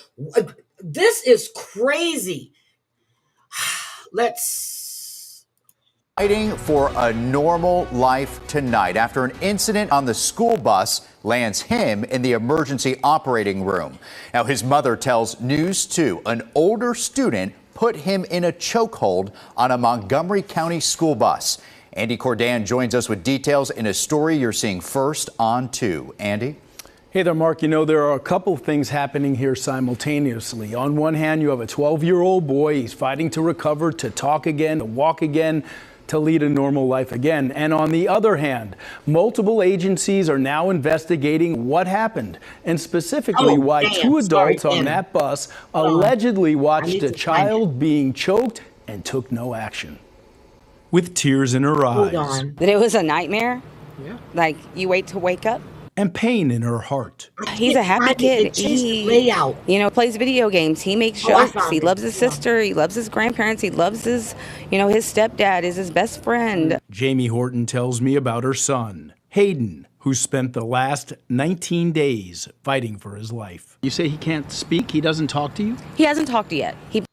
This is crazy. Fighting for a normal life tonight after an incident on the school bus lands him in the emergency operating room. Now, his mother tells News 2 an older student put him in a chokehold on a Montgomery County school bus. Andy Cordan joins us with details in a story you're seeing first on 2. Andy? Hey there, Mark. You know, there are a couple things happening here simultaneously. On one hand, you have a 12-year-old boy. He's fighting to recover, to talk again, to walk again, to lead a normal life again. And on the other hand, multiple agencies are now investigating what happened and specifically why two adults on that bus allegedly watched a child being choked and took no action. With tears in her eyes. That it was a nightmare. Yeah. Like you wait to wake up. And pain in her heart. He's a happy kid. He, plays video games. He makes jokes. He loves his sister. He loves his grandparents. He loves his, his stepdad is his best friend. Jamie Horton tells me about her son, Hayden, who spent the last 19 days fighting for his life. You say he can't speak? He doesn't talk to you? He hasn't talked yet. He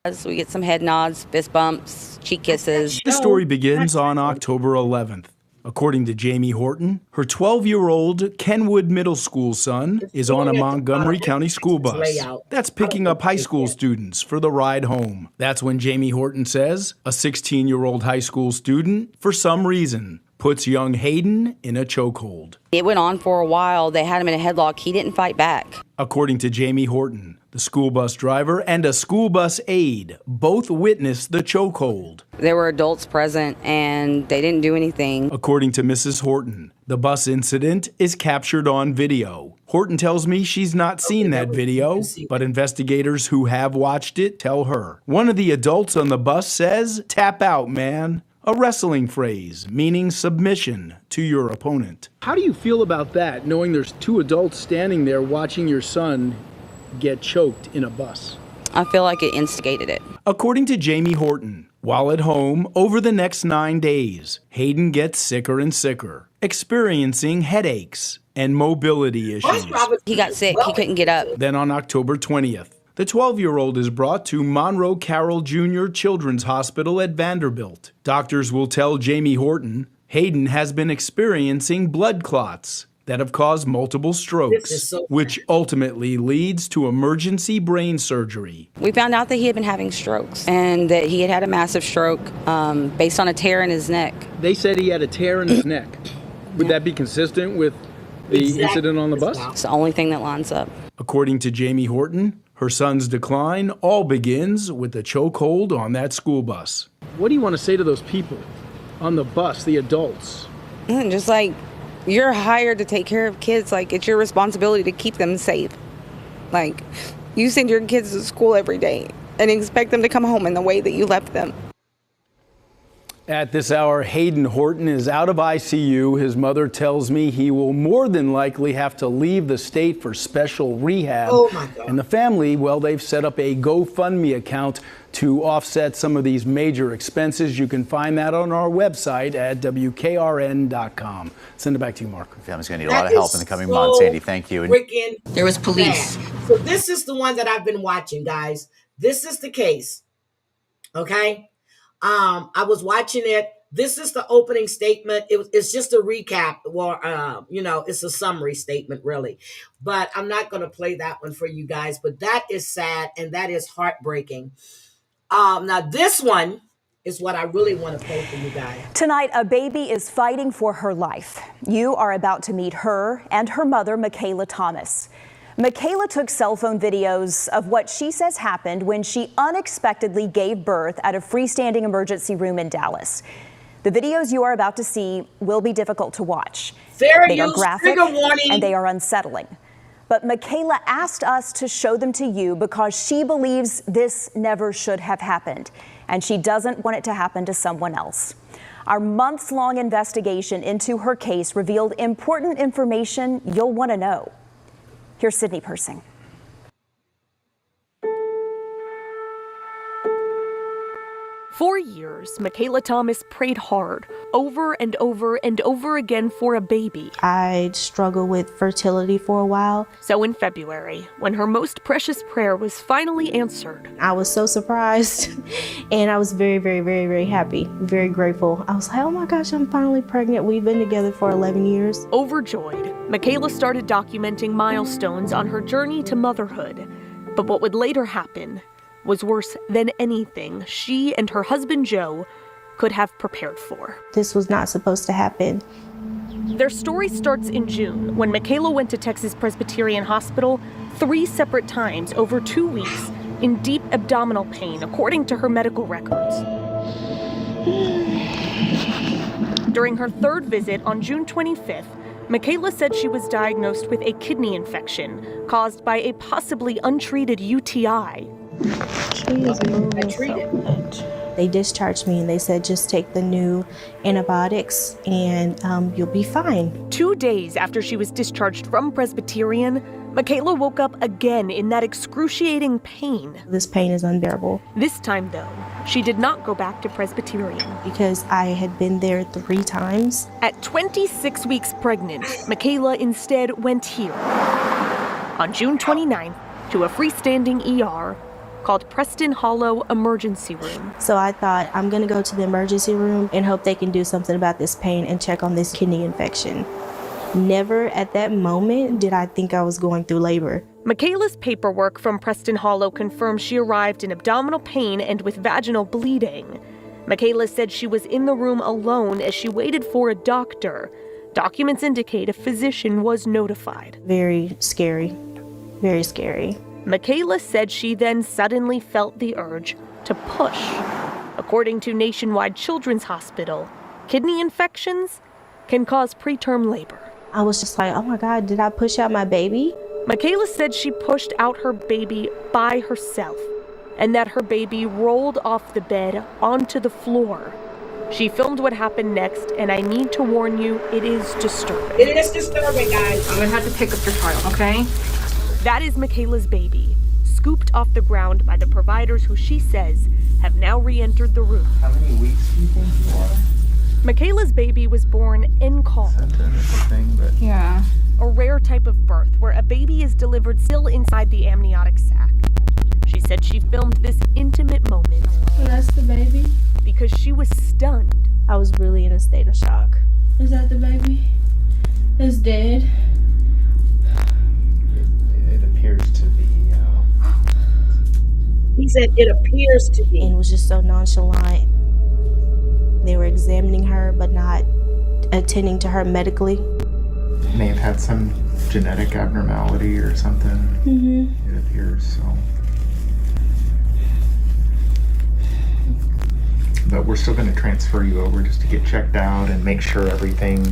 does. We get some head nods, fist bumps, cheek kisses. The story begins on October 11th. According to Jamie Horton, her 12-year-old Kenwood Middle School son is on a Montgomery County school bus that's picking up high school students for the ride home. That's when Jamie Horton says a 16-year-old high school student, for some reason, puts young Hayden in a chokehold. It went on for a while. They had him in a headlock. He didn't fight back. According to Jamie Horton, the school bus driver and a school bus aide both witnessed the chokehold. There were adults present, and they didn't do anything. According to Mrs. Horton, the bus incident is captured on video. Horton tells me she's not seen that video, but investigators who have watched it tell her. One of the adults on the bus says, "Tap out, man." A wrestling phrase meaning submission to your opponent. How do you feel about that, knowing there's two adults standing there watching your son get choked in a bus? I feel like it instigated it. According to Jamie Horton, while at home over the next 9 days, Hayden gets sicker and sicker, experiencing headaches and mobility issues. He got sick. He couldn't get up. Then on October 20th, the 12-year-old is brought to Monroe Carroll Jr. Children's Hospital at Vanderbilt. Doctors will tell Jamie Horton Hayden has been experiencing blood clots that have caused multiple strokes, which ultimately leads to emergency brain surgery. We found out that he had been having strokes and that he had had a massive stroke based on a tear in his neck. They said he had a tear in his neck. Would that be consistent with the incident on the bus? It's the only thing that lines up. According to Jamie Horton, her son's decline all begins with the chokehold on that school bus. What do you want to say to those people on the bus, the adults? Just like, you're hired to take care of kids. Like, it's your responsibility to keep them safe. Like, you send your kids to school every day and expect them to come home in the way that you left them. At this hour, Hayden Horton is out of ICU. His mother tells me he will more than likely have to leave the state for special rehab. Oh my God. And the family, well, they've set up a GoFundMe account to offset some of these major expenses. You can find that on our website at WKRN.com. Send it back to you, Mark. The family's going to need a lot of help in the coming months, Sandy. Thank you. There was police. So this is the one that I've been watching, guys. This is the case. Okay. I was watching it. This is the opening statement. It's just a recap, or it's a summary statement, really. But I'm not going to play that one for you guys. But that is sad and that is heartbreaking. Now this one is what I really want to play for you guys. Tonight, a baby is fighting for her life. You are about to meet her and her mother, Michaela Thomas. Michaela took cell phone videos of what she says happened when she unexpectedly gave birth at a freestanding emergency room in Dallas. The videos you are about to see will be difficult to watch. They are graphic and they are unsettling. But Michaela asked us to show them to you because she believes this never should have happened, and she doesn't want it to happen to someone else. Our months-long investigation into her case revealed important information you'll want to know. Here's Sydney Persing. For years, Michaela Thomas prayed hard, over and over and over again for a baby. I struggled with fertility for a while. So in February, when her most precious prayer was finally answered, I was so surprised and I was very, very, very, very happy, very grateful. I was like, oh my gosh, I'm finally pregnant. We've been together for 11 years. Overjoyed, Michaela started documenting milestones on her journey to motherhood. But what would later happen was worse than anything she and her husband Joe could have prepared for. This was not supposed to happen. Their story starts in June when Michaela went to Texas Presbyterian Hospital 3 separate times over 2 weeks in deep abdominal pain, according to her medical records. During her 3rd visit on June 25th, Michaela said she was diagnosed with a kidney infection caused by a possibly untreated UTI. They discharged me and they said, just take the new antibiotics and you'll be fine. 2 days after she was discharged from Presbyterian, Michaela woke up again in that excruciating pain. This pain is unbearable. This time, though, she did not go back to Presbyterian. Because I had been there 3 times. At 26 weeks pregnant, Michaela instead went here. On June 29th, to a freestanding ER called Preston Hollow Emergency Room. So I thought, I'm gonna go to the emergency room and hope they can do something about this pain and check on this kidney infection. Never at that moment did I think I was going through labor. Michaela's paperwork from Preston Hollow confirms she arrived in abdominal pain and with vaginal bleeding. Michaela said she was in the room alone as she waited for a doctor. Documents indicate a physician was notified. Very scary, very scary. Michaela said she then suddenly felt the urge to push. According to Nationwide Children's Hospital, kidney infections can cause preterm labor. I was just like, oh my God, did I push out my baby? Michaela said she pushed out her baby by herself and that her baby rolled off the bed onto the floor. She filmed what happened next, and I need to warn you, it is disturbing. It is disturbing, guys. I'm gonna have to pick up your child, okay? That is Michaela's baby, scooped off the ground by the providers who she says have now re-entered the room. How many weeks do you think you are? Michaela's baby was born in call. Yeah. A rare type of birth where a baby is delivered still inside the amniotic sac. She said she filmed this intimate moment. So that's the baby? Because she was stunned. I was really in a state of shock. Is that the baby? It's dead. It appears to be. He said it appears to be. And was just so nonchalant. They were examining her, but not attending to her medically. May have had some genetic abnormality or something. Mm-hmm. It appears so. But we're still going to transfer you over just to get checked out and make sure everything,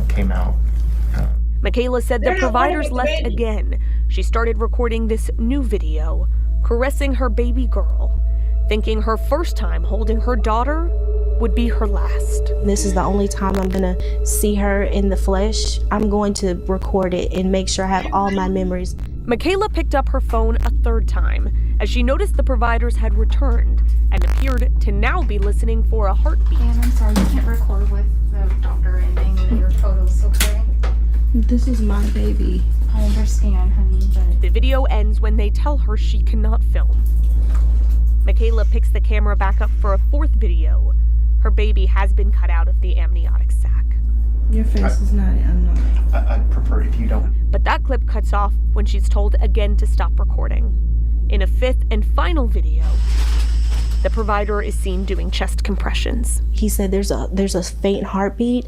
came out. Michaela said the providers left again. She started recording this new video, caressing her baby girl, thinking her first time holding her daughter would be her last. This is the only time I'm gonna see her in the flesh. I'm going to record it and make sure I have all my memories. Michaela picked up her phone a third time as she noticed the providers had returned and appeared to now be listening for a heartbeat. And I'm sorry, you can't record with the doctor ending your photos, okay? This is my baby. I understand, honey, but... The video ends when they tell her she cannot film. Michaela picks the camera back up for a fourth video. Her baby has been cut out of the amniotic sac. Your face is not, I'm not. I'd prefer if you don't. But that clip cuts off when she's told again to stop recording. In a fifth and final video, the provider is seen doing chest compressions. He said there's a faint heartbeat.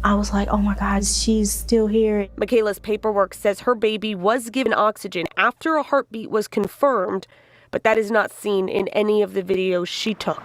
I was like, oh my God, she's still here. Michaela's paperwork says her baby was given oxygen after a heartbeat was confirmed, but that is not seen in any of the videos she took.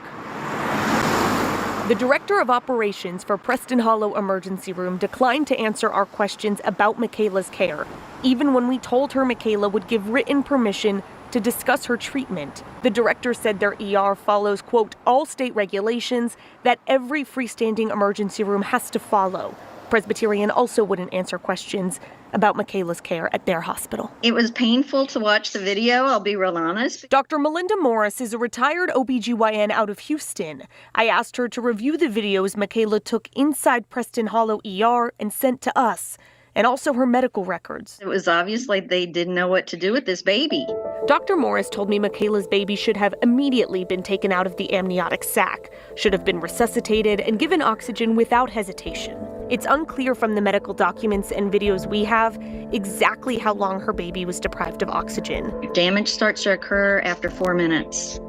The director of operations for Preston Hollow Emergency Room declined to answer our questions about Michaela's care, even when we told her Michaela would give written permission to discuss her treatment. The director said their ER follows, quote, all state regulations that every freestanding emergency room has to follow. Presbyterian also wouldn't answer questions about Michaela's care at their hospital. It was painful to watch the video, I'll be real honest. Dr. Melinda Morris is a retired OBGYN out of Houston. I asked her to review the videos Michaela took inside Preston Hollow ER and sent to us, and also her medical records. It was obvious like they didn't know what to do with this baby. Dr. Morris told me Michaela's baby should have immediately been taken out of the amniotic sac, should have been resuscitated and given oxygen without hesitation. It's unclear from the medical documents and videos we have exactly how long her baby was deprived of oxygen. Damage starts to occur after 4 minutes.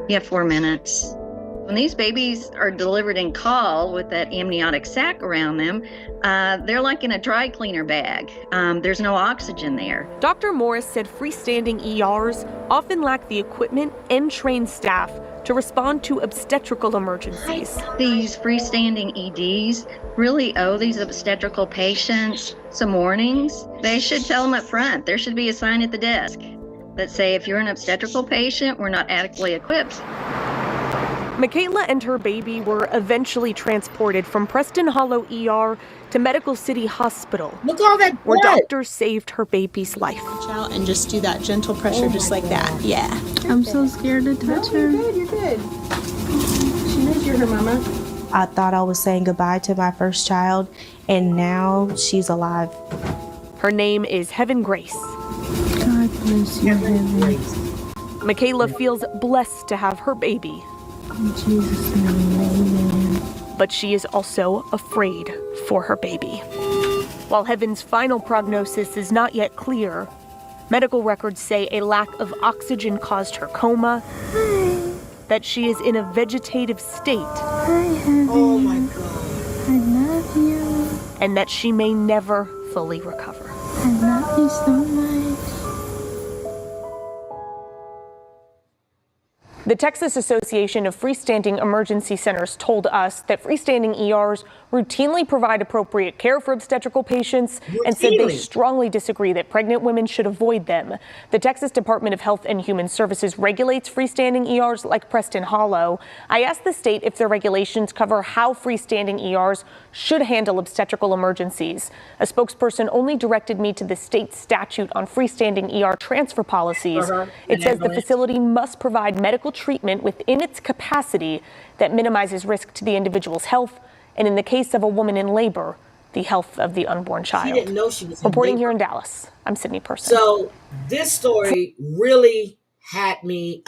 Yeah, 4 minutes. When these babies are delivered in call with that amniotic sac around them, they're like in a dry cleaner bag. There's no oxygen there. Dr. Morris said freestanding ERs often lack the equipment and trained staff to respond to obstetrical emergencies. These freestanding EDs really owe these obstetrical patients some warnings. They should tell them up front. There should be a sign at the desk that say, if you're an obstetrical patient, we're not adequately equipped. Michaela and her baby were eventually transported from Preston Hollow ER to Medical City Hospital. Look at all that blood. Where doctors saved her baby's life. Reach out and just do that gentle pressure, just like that. Yeah. I'm so scared to touch her. You're good. She knows you're her mama. I thought I was saying goodbye to my first child, and now she's alive. Her name is Heaven Grace. God bless you, Heaven. Michaela feels blessed to have her baby. In Jesus' name, amen. But she is also afraid for her baby. While Heaven's final prognosis is not yet clear, medical records say a lack of oxygen caused her coma, that she is in a vegetative state. Hi, Heaven. Oh my God. I love you. And that she may never fully recover. I love you so much. The Texas Association of Freestanding Emergency Centers told us that freestanding ERs routinely provide appropriate care for obstetrical patients and said they strongly disagree that pregnant women should avoid them. The Texas Department of Health and Human Services regulates freestanding ERs like Preston Hollow. I asked the state if their regulations cover how freestanding ERs should handle obstetrical emergencies. A spokesperson only directed me to the state statute on freestanding ER transfer policies. It says the facility must provide medical treatment within its capacity that minimizes risk to the individual's health, and in the case of a woman in labor, the health of the unborn child. She didn't know she was Reporting here in Dallas, I'm Sydney Person. So this story really had me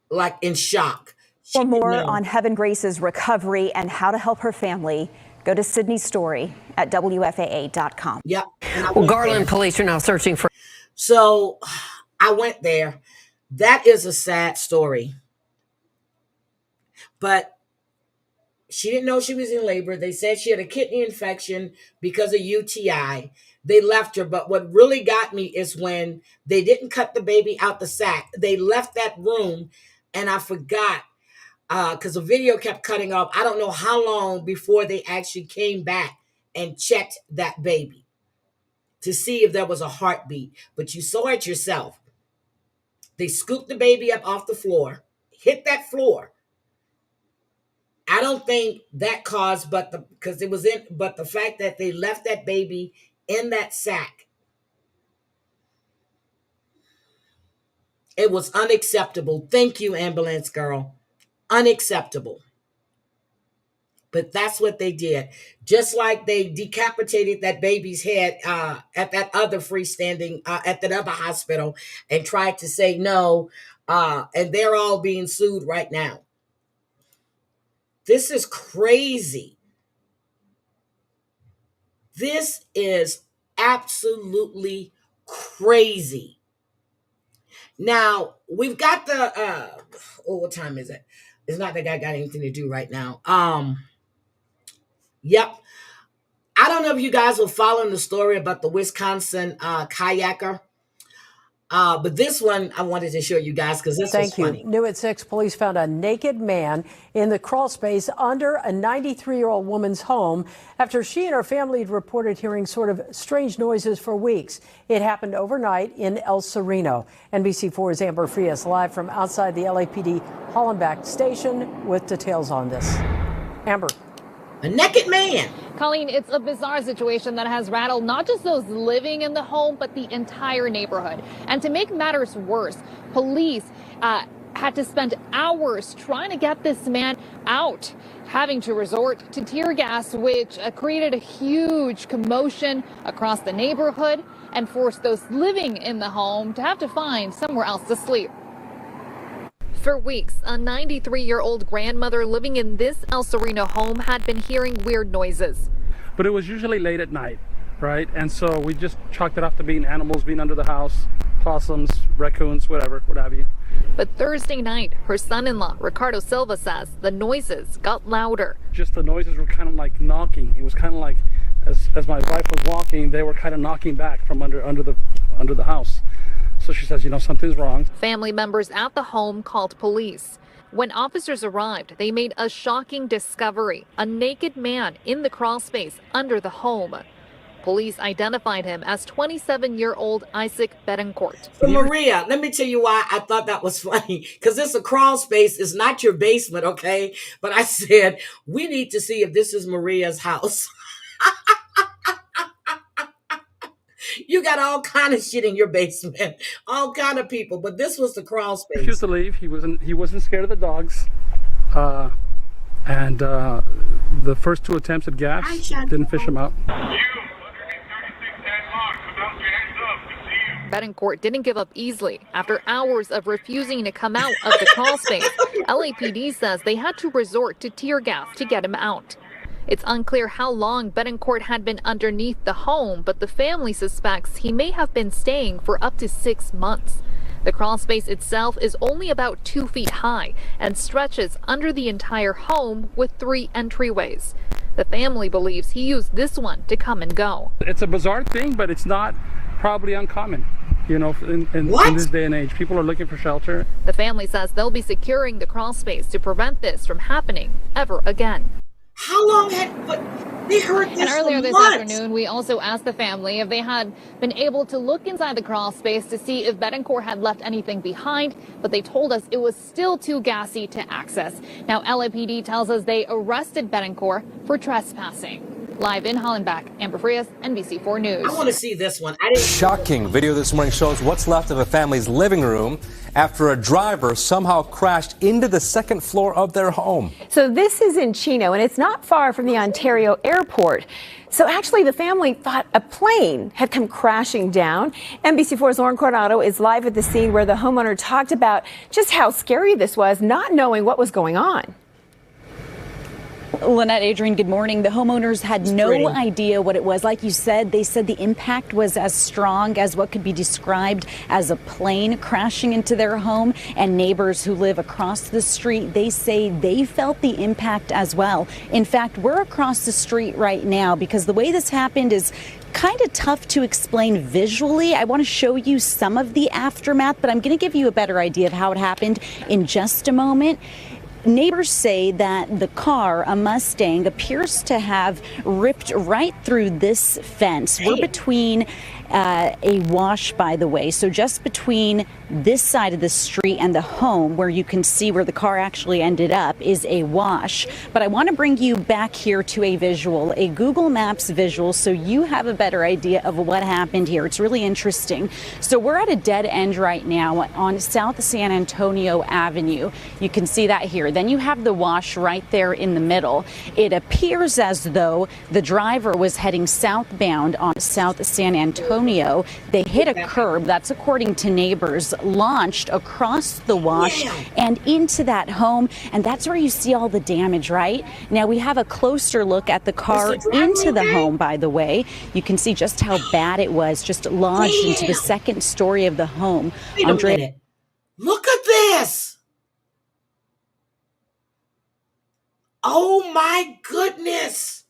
like in shock. For more on Heaven Grace's recovery and how to help her family, go to Sydney's story at WFAA.com. Yep. Well, Garland police are now searching for. So I went there. That is a sad story. But she didn't know she was in labor. They said she had a kidney infection because of UTI. They left her. But what really got me is when they didn't cut the baby out the sack. They left that room, and I forgot because the video kept cutting off. I don't know how long before they actually came back and checked that baby to see if there was a heartbeat. But you saw it yourself. They scooped the baby up off the floor, hit that floor. I don't think that caused, but the fact that they left that baby in that sack, it was unacceptable. Thank you, ambulance girl. Unacceptable. But that's what they did. Just like they decapitated that baby's head at that other freestanding, at that other hospital and tried to say no. And they're all being sued right now. This is crazy. This is absolutely crazy. Now, we've got the, what time is it? It's not that I got anything to do right now. Yep. I don't know if you guys were following the story about the Wisconsin kayaker. But this one I wanted to show you guys because this was funny. New at 6, police found a naked man in the crawl space under a 93-year-old woman's home after she and her family had reported hearing sort of strange noises for weeks. It happened overnight in El Sereno. NBC4's Amber Frias live from outside the LAPD Hollenbach station with details on this. Amber. A naked man. Colleen, it's a bizarre situation that has rattled not just those living in the home, but the entire neighborhood. And to make matters worse, police had to spend hours trying to get this man out, having to resort to tear gas, which created a huge commotion across the neighborhood and forced those living in the home to have to find somewhere else to sleep. For weeks, a 93-year-old grandmother living in this El Sereno home had been hearing weird noises. But it was usually late at night, right? And so we just chalked it off to being animals being under the house, possums, raccoons, whatever, what have you. But Thursday night, her son-in-law, Ricardo Silva, says the noises got louder. Just the noises were kind of like knocking. It was kind of like, as my wife was walking, they were kind of knocking back from under the house. So she says, you know, something's wrong. Family members at the home called police. When officers arrived, they made a shocking discovery: a naked man in the crawl space under the home. Police identified him as 27-year-old Isaac Betancourt. So Maria, let me tell you why I thought that was funny. Because this a crawl space is not your basement, okay? But I said, we need to see if this is Maria's house. You got all kind of shit in your basement, all kind of people, but this was the crawl space. He refused to leave. He wasn't scared of the dogs, and the first 2 attempts at gas didn't fish him out. Betancourt didn't give up easily. After hours of refusing to come out of the crawl space, LAPD says they had to resort to tear gas to get him out. It's unclear how long Betancourt had been underneath the home, but the family suspects he may have been staying for up to 6 months. The crawl space itself is only about 2 feet high and stretches under the entire home with 3 entryways. The family believes he used this one to come and go. It's a bizarre thing, but it's not probably uncommon. You know, in this day and age, people are looking for shelter. The family says they'll be securing the crawl space to prevent this from happening ever again. How long but they heard this And earlier this months. afternoon, we also asked the family if they had been able to look inside the crawl space to see if Betancourt had left anything behind, but they told us it was still too gassy to access. Now, LAPD tells us they arrested Betancourt for trespassing. Live in Hollenbach, Amber Frias, NBC4 News. I want to see this one. Shocking video this morning shows what's left of a family's living room after a driver somehow crashed into the second floor of their home. So this is in Chino, and it's not far from the Ontario airport. So actually, the family thought a plane had come crashing down. NBC4's Lauren Coronado is live at the scene where the homeowner talked about just how scary this was, not knowing what was going on. Lynette, Adrian, good morning. The homeowners had no idea what it was. Like you said, they said the impact was as strong as what could be described as a plane crashing into their home. And neighbors who live across the street, they say they felt the impact as well. In fact, we're across the street right now because the way this happened is kind of tough to explain visually. I want to show you some of the aftermath, but I'm going to give you a better idea of how it happened in just a moment. Neighbors say that the car, a Mustang, appears to have ripped right through this fence. We're between a wash, by the way, so just between this side of the street and the home where you can see where the car actually ended up is a wash. But I want to bring you back here to a visual, a Google Maps visual, so you have a better idea of what happened here. It's really interesting. So we're at a dead end right now on South San Antonio Avenue. You can see that here. Then you have the wash right there in the middle. It appears as though the driver was heading southbound on South San Antonio. They hit a curb, that's according to neighbors, launched across the wash and into that home. And that's where you see all the damage, right? Now we have a closer look at the car into the home, by the way. You can see just how bad it was, just lodged into the second story of the home. Wait a minute. Look at this. Oh my goodness.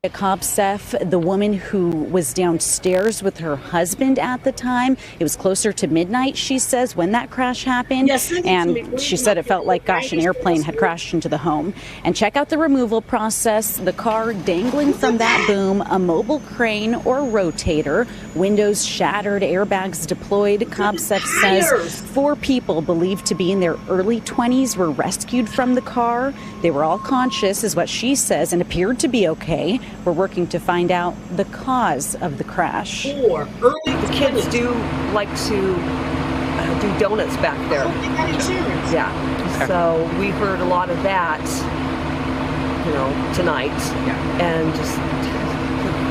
Kopsef, the woman who was downstairs with her husband at the time. It was closer to midnight, she says, when that crash happened. Yes, and she said it felt like, gosh, an airplane had crashed into the home. And check out the removal process. The car dangling from that boom, a mobile crane or rotator, windows shattered, airbags deployed. Kopsef says 4 people believed to be in their early 20s were rescued from the car. They were all conscious, is what she says, and appeared to be okay. We're working to find out the cause of the crash. The kids do like to do donuts back there. Oh, they got insurance. Yeah. Okay. So we heard a lot of that, you know, tonight. Yeah. And just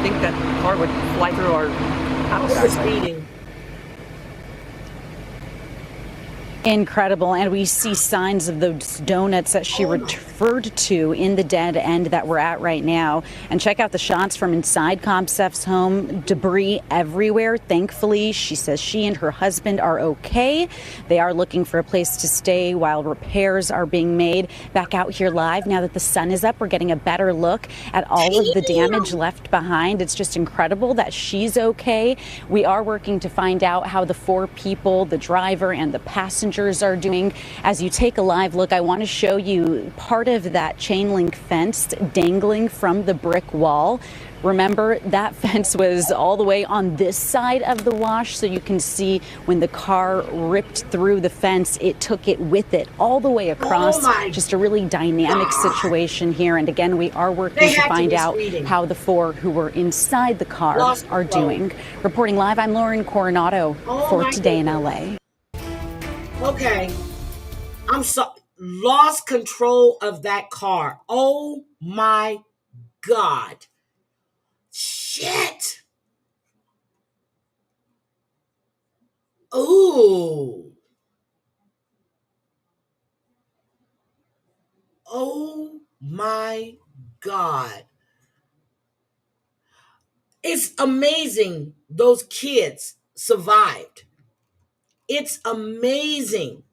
think that car would fly through our house. Speeding. Incredible. And we see signs of those donuts that she referred to in the dead end that we're at right now. And check out the shots from inside Kopsef's home. Debris everywhere. Thankfully, she says she and her husband are okay. They are looking for a place to stay while repairs are being made. Back out here live now that the sun is up, we're getting a better look at all of the damage left behind. It's just incredible that she's okay. We are working to find out how the 4 people, the driver and the passenger, are doing. As you take a live look, I want to show you part of that chain link fence dangling from the brick wall. Remember, that fence was all the way on this side of the wash, so you can see when the car ripped through the fence, it took it with it all the way across. Just a really dynamic situation here. And again, we are working to find out how the 4 who were inside the car are doing. Reporting live, I'm Lauren Coronado for Today in LA. Okay, lost control of that car. Oh my God. Shit. Ooh. Oh my God. It's amazing those kids survived. It's amazing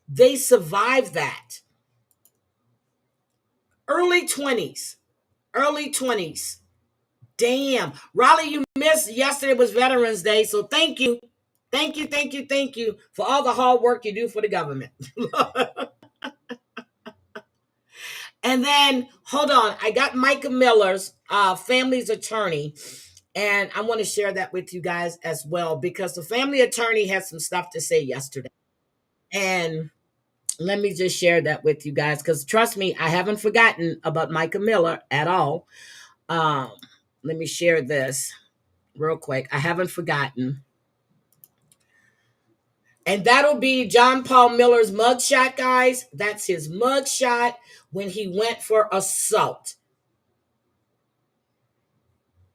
they survived that. Early 20s. Early 20s. Damn. Raleigh, you missed yesterday was Veterans Day, so thank you. Thank you, thank you, thank you for all the hard work you do for the government. And then, hold on, I got Micah Miller's family's attorney, and I want to share that with you guys as well, because the family attorney had some stuff to say yesterday. And let me just share that with you guys, because trust me, I haven't forgotten about Micah Miller at all. Um, Let me share this real quick. I haven't forgotten. And that'll be John Paul Miller's mugshot, guys. That's his mugshot when he went for assault.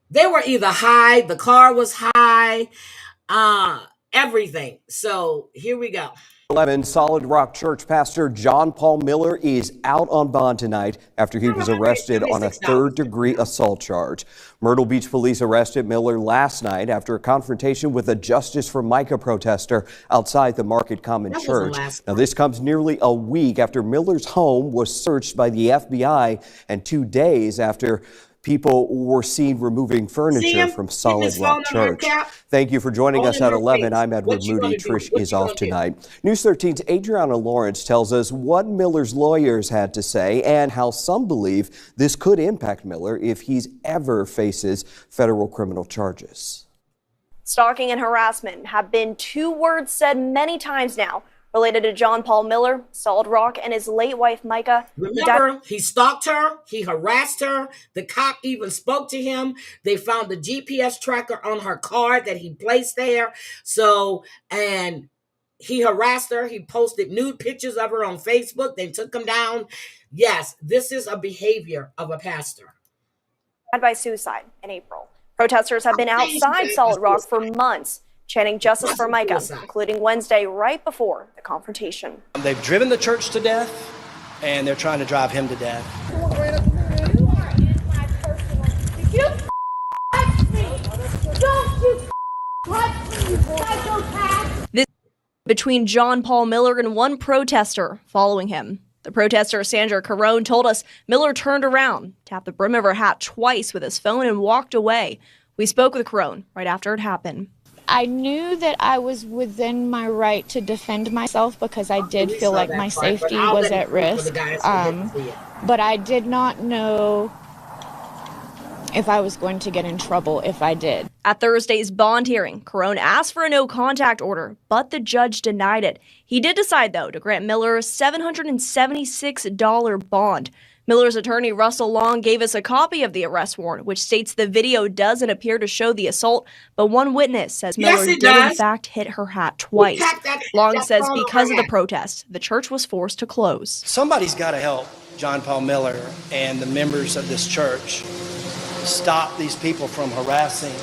They were either high, the car was high, everything. So here we go. 11 Solid Rock Church pastor John Paul Miller is out on bond tonight after he was arrested on a third-degree assault charge. Myrtle Beach police arrested Miller last night after a confrontation with a Justice for Micah protester outside the Market Common Church. Now, this comes nearly a week after Miller's home was searched by the FBI and 2 days after people were seen removing furniture from Solid Rock Church. Thank you for joining us at 11. I'm Edward Moody. Trish is off tonight. News 13's Adriana Lawrence tells us what Miller's lawyers had to say and how some believe this could impact Miller if he's ever faces federal criminal charges. Stalking and harassment have been two words said many times now related to John Paul Miller, Solid Rock, and his late wife, Micah. Remember, he stalked her, he harassed her, the cop even spoke to him. They found the GPS tracker on her car that he placed there. So, and he harassed her. He posted nude pictures of her on Facebook. They took him down. Yes, this is a behavior of a pastor. By suicide in April. Protesters have been outside Solid Rock for months, chanting justice for Micah, including Wednesday right before the confrontation. They've driven the church to death, and they're trying to drive him to death. This between John Paul Miller and one protester following him. The protester, Sandra Carone, told us Miller turned around, tapped the brim of her hat twice with his phone, and walked away. We spoke with Carone right after it happened. I knew that I was within my right to defend myself because I did feel like my safety was at risk. But I did not know if I was going to get in trouble if I did. At Thursday's bond hearing, Carone asked for a no-contact order, but the judge denied it. He did decide, though, to grant Miller a $776 bond. Miller's attorney, Russell Long, gave us a copy of the arrest warrant, which states the video doesn't appear to show the assault, but one witness says Miller did in fact hit her hat twice. Long says because of the protest, the church was forced to close. Somebody's got to help John Paul Miller and the members of this church stop these people from harassing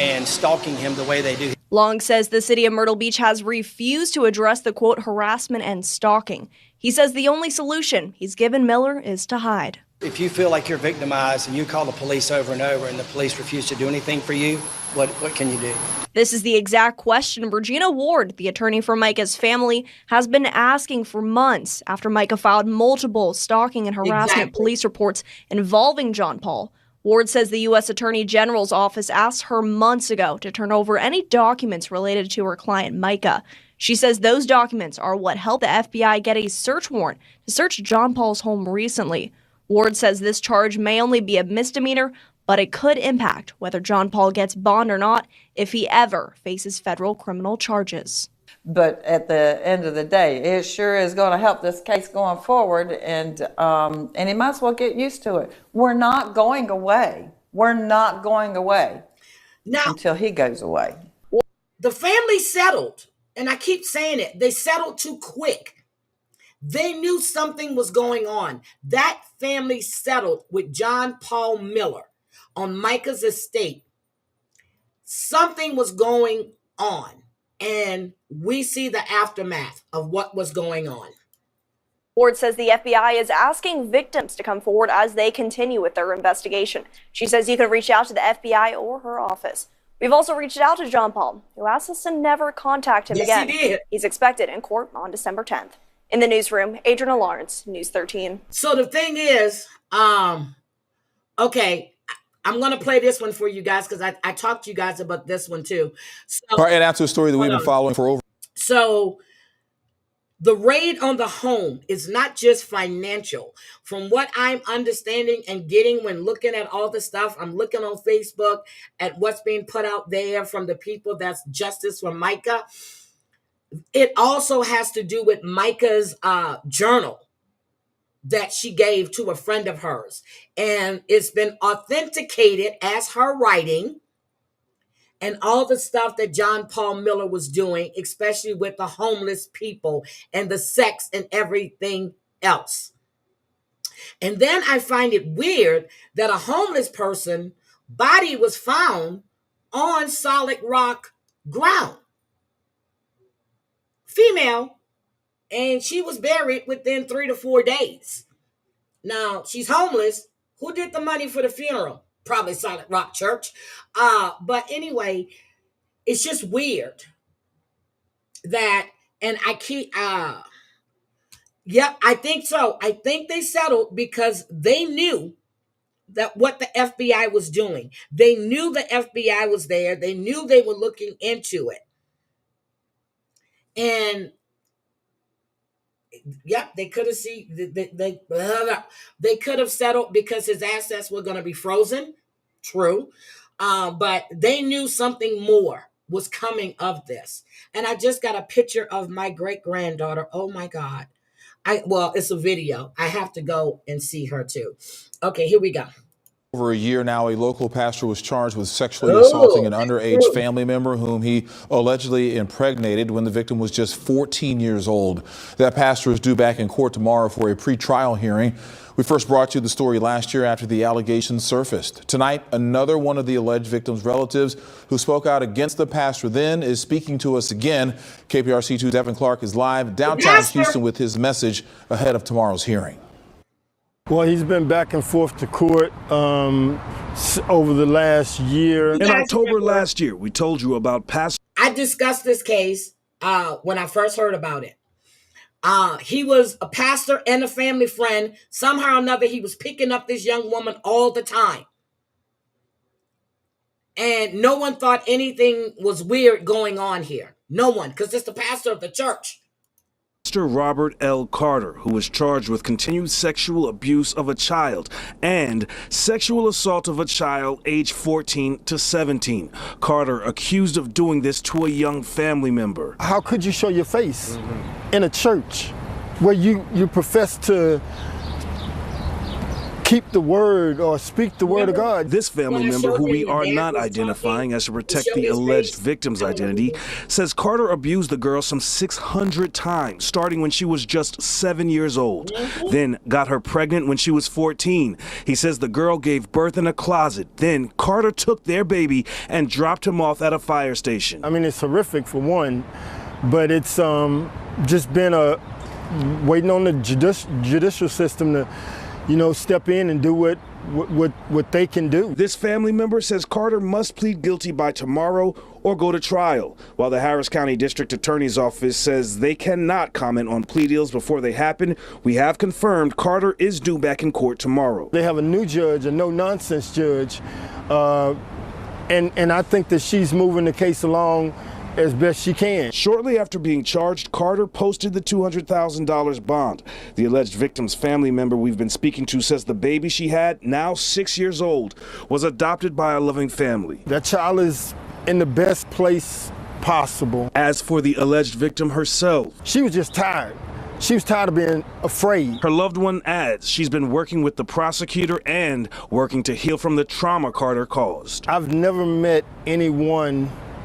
and stalking him the way they do. Long says the city of Myrtle Beach has refused to address the, quote, harassment and stalking. He says the only solution he's given Miller is to hide. If you feel like you're victimized and you call the police over and over and the police refuse to do anything for you, what can you do? This is the exact question Regina Ward, the attorney for Micah's family, has been asking for months after Micah filed multiple stalking and harassment police reports involving John Paul. Ward says the U.S. Attorney General's office asked her months ago to turn over any documents related to her client, Micah. She says those documents are what helped the FBI get a search warrant to search John Paul's home recently. Ward says this charge may only be a misdemeanor, but it could impact whether John Paul gets bond or not if he ever faces federal criminal charges. But at the end of the day, it sure is going to help this case going forward, and he might as well get used to it. We're not going away. We're not going away until he goes away. The family settled, and I keep saying it, they settled too quick. They knew something was going on. That family settled with John Paul Miller on Micah's estate. Something was going on. and we see the aftermath of what was going on. Ward says the FBI is asking victims to come forward as they continue with their investigation. She says you can reach out to the FBI or her office. We've also reached out to John Paul, who asked us to never contact him again. He did. He's expected in court on December 10th. In the newsroom, Adriana Lawrence, News 13. So the thing is, okay, I'm going to play this one for you guys because I talked to you guys about this one too. So, all right, and after a story that we've been following for over. So the raid on the home is not just financial. From what I'm understanding and getting when looking at all the stuff, I'm looking on Facebook at what's being put out there from the people that's justice for Micah. It also has to do with Micah's journal that she gave to a friend of hers. And it's been authenticated as her writing and all the stuff that John Paul Miller was doing, especially with the homeless people and the sex and everything else. And then I find it weird that a homeless person body was found on solid rock ground. Female. And she was buried within 3 to 4 days. Now, she's homeless. Who did the money for the funeral? Probably Solid Rock Church. But anyway, it's just weird that, and I keep, yep, I think so. I think they settled because they knew that what the FBI was doing. They knew the FBI was there. They knew they were looking into it. And yep, they could have they could have settled because his assets were going to be frozen. True. But they knew something more was coming of this. And I just got a picture of my great-granddaughter. Oh my God. Well, it's a video. I have to go and see her too. Okay, here we go. Over a year now, a local pastor was charged with sexually assaulting an underage family member whom he allegedly impregnated when the victim was just 14 years old. That pastor is due back in court tomorrow for a pre-trial hearing. We first brought you the story last year after the allegations surfaced. Tonight, another one of the alleged victim's relatives who spoke out against the pastor then is speaking to us again. KPRC2's Evan Clark is live downtown Houston with his message ahead of tomorrow's hearing. Well, he's been back and forth to court over the last year. In October last year, we told you about Pastor. I discussed this case when I first heard about it. He was a pastor and a family friend. Somehow or another, he was picking up this young woman all the time. And no one thought anything was weird going on here. No one, because it's the pastor of the church. Pastor Robert L. Carter, who was charged with continued sexual abuse of a child and sexual assault of a child aged 14 to 17. Carter accused of doing this to a young family member. How could you show your face in a church where you profess to keep the word or speak the word of God? This family member, who we are not identifying as to protect the alleged victim's identity, says Carter abused the girl some 600 times, starting when she was just 7 years old. Then got her pregnant when she was 14. He says the girl gave birth in a closet. Then Carter took their baby and dropped him off at a fire station. I mean, it's horrific for one, but it's just been waiting on the judicial system to step in and do what they can do. This family member says Carter must plead guilty by tomorrow or go to trial, while the Harris County District Attorney's Office says they cannot comment on plea deals before they happen. We have confirmed Carter is due back in court tomorrow. They have a new judge, a no-nonsense judge, and I think that she's moving the case along as best she can. Shortly after being charged, Carter posted the $200,000 bond. The alleged victim's family member we've been speaking to says the baby she had, now 6 years old, was adopted by a loving family. That child is in the best place possible. As for the alleged victim herself, she was just tired. She was tired of being afraid. Her loved one adds she's been working with the prosecutor and working to heal from the trauma Carter caused. I've never met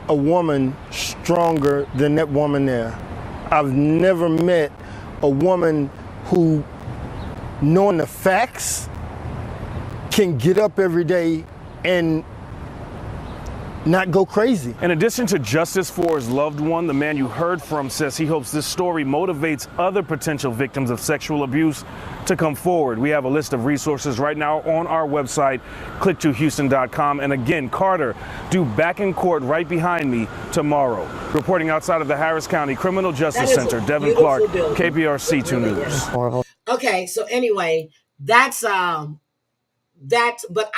a woman stronger than that woman there. I've never met a woman who, knowing the facts, can get up every day and not go crazy. In addition to justice for his loved one, the man you heard from says he hopes this story motivates other potential victims of sexual abuse to come forward. We have a list of resources right now on our website, click2houston.com. And again, Carter due back in court right behind me tomorrow. Reporting outside of the Harris County Criminal Justice Center, Devin Clark, KPRC 2 News. Horrible. Okay, so anyway, but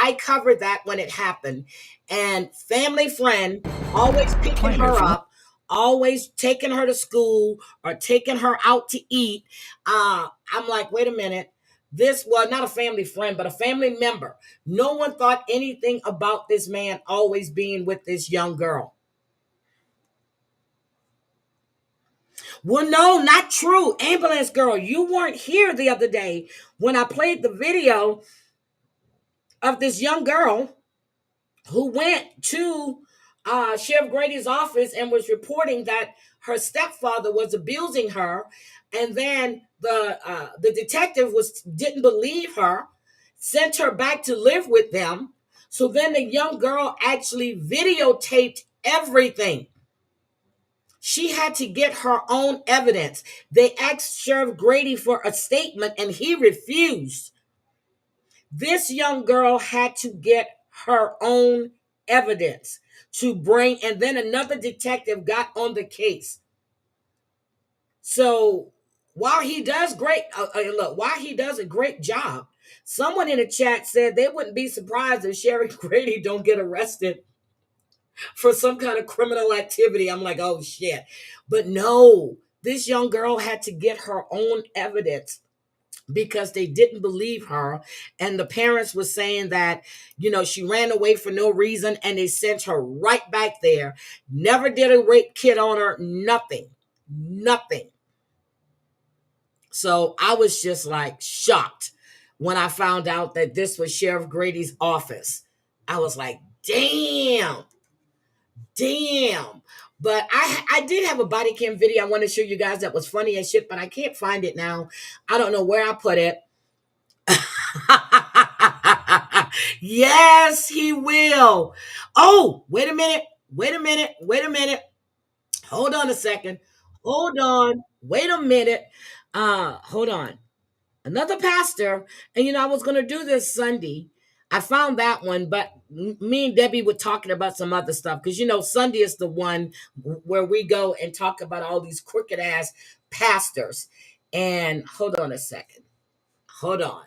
I covered that when it happened, and family friend always picking her up, always taking her to school or taking her out to eat. I'm like, wait a minute. This was not a family friend, but a family member. No one thought anything about this man always being with this young girl. Well, no, not true. Ambulance girl, you weren't here the other day when I played the video of this young girl who went to Sheriff Grady's office and was reporting that her stepfather was abusing her. And then the detective didn't believe her, sent her back to live with them. So then the young girl actually videotaped everything. She had to get her own evidence. They asked Sheriff Grady for a statement and he refused. This young girl had to get her own evidence to bring, and then another detective got on the case. So while he does while he does a great job, someone in the chat said they wouldn't be surprised if Sheriff Grady don't get arrested for some kind of criminal activity. I'm like, oh shit. But no, this young girl had to get her own evidence because they didn't believe her. And the parents were saying that, she ran away for no reason and they sent her right back there. Never did a rape kit on her. Nothing. So I was just like shocked when I found out that this was Sheriff Grady's office. I was like, damn. But I did have a body cam video I want to show you guys that was funny as shit, but I can't find it now. I don't know where I put it. Yes, he will. Oh, wait a minute. Hold on a second. Hold on. Wait a minute. Hold on. Another pastor. And I was going to do this Sunday. I found that one, but me and Debbie were talking about some other stuff because, Sunday is the one where we go and talk about all these crooked ass pastors. And hold on a second. Hold on.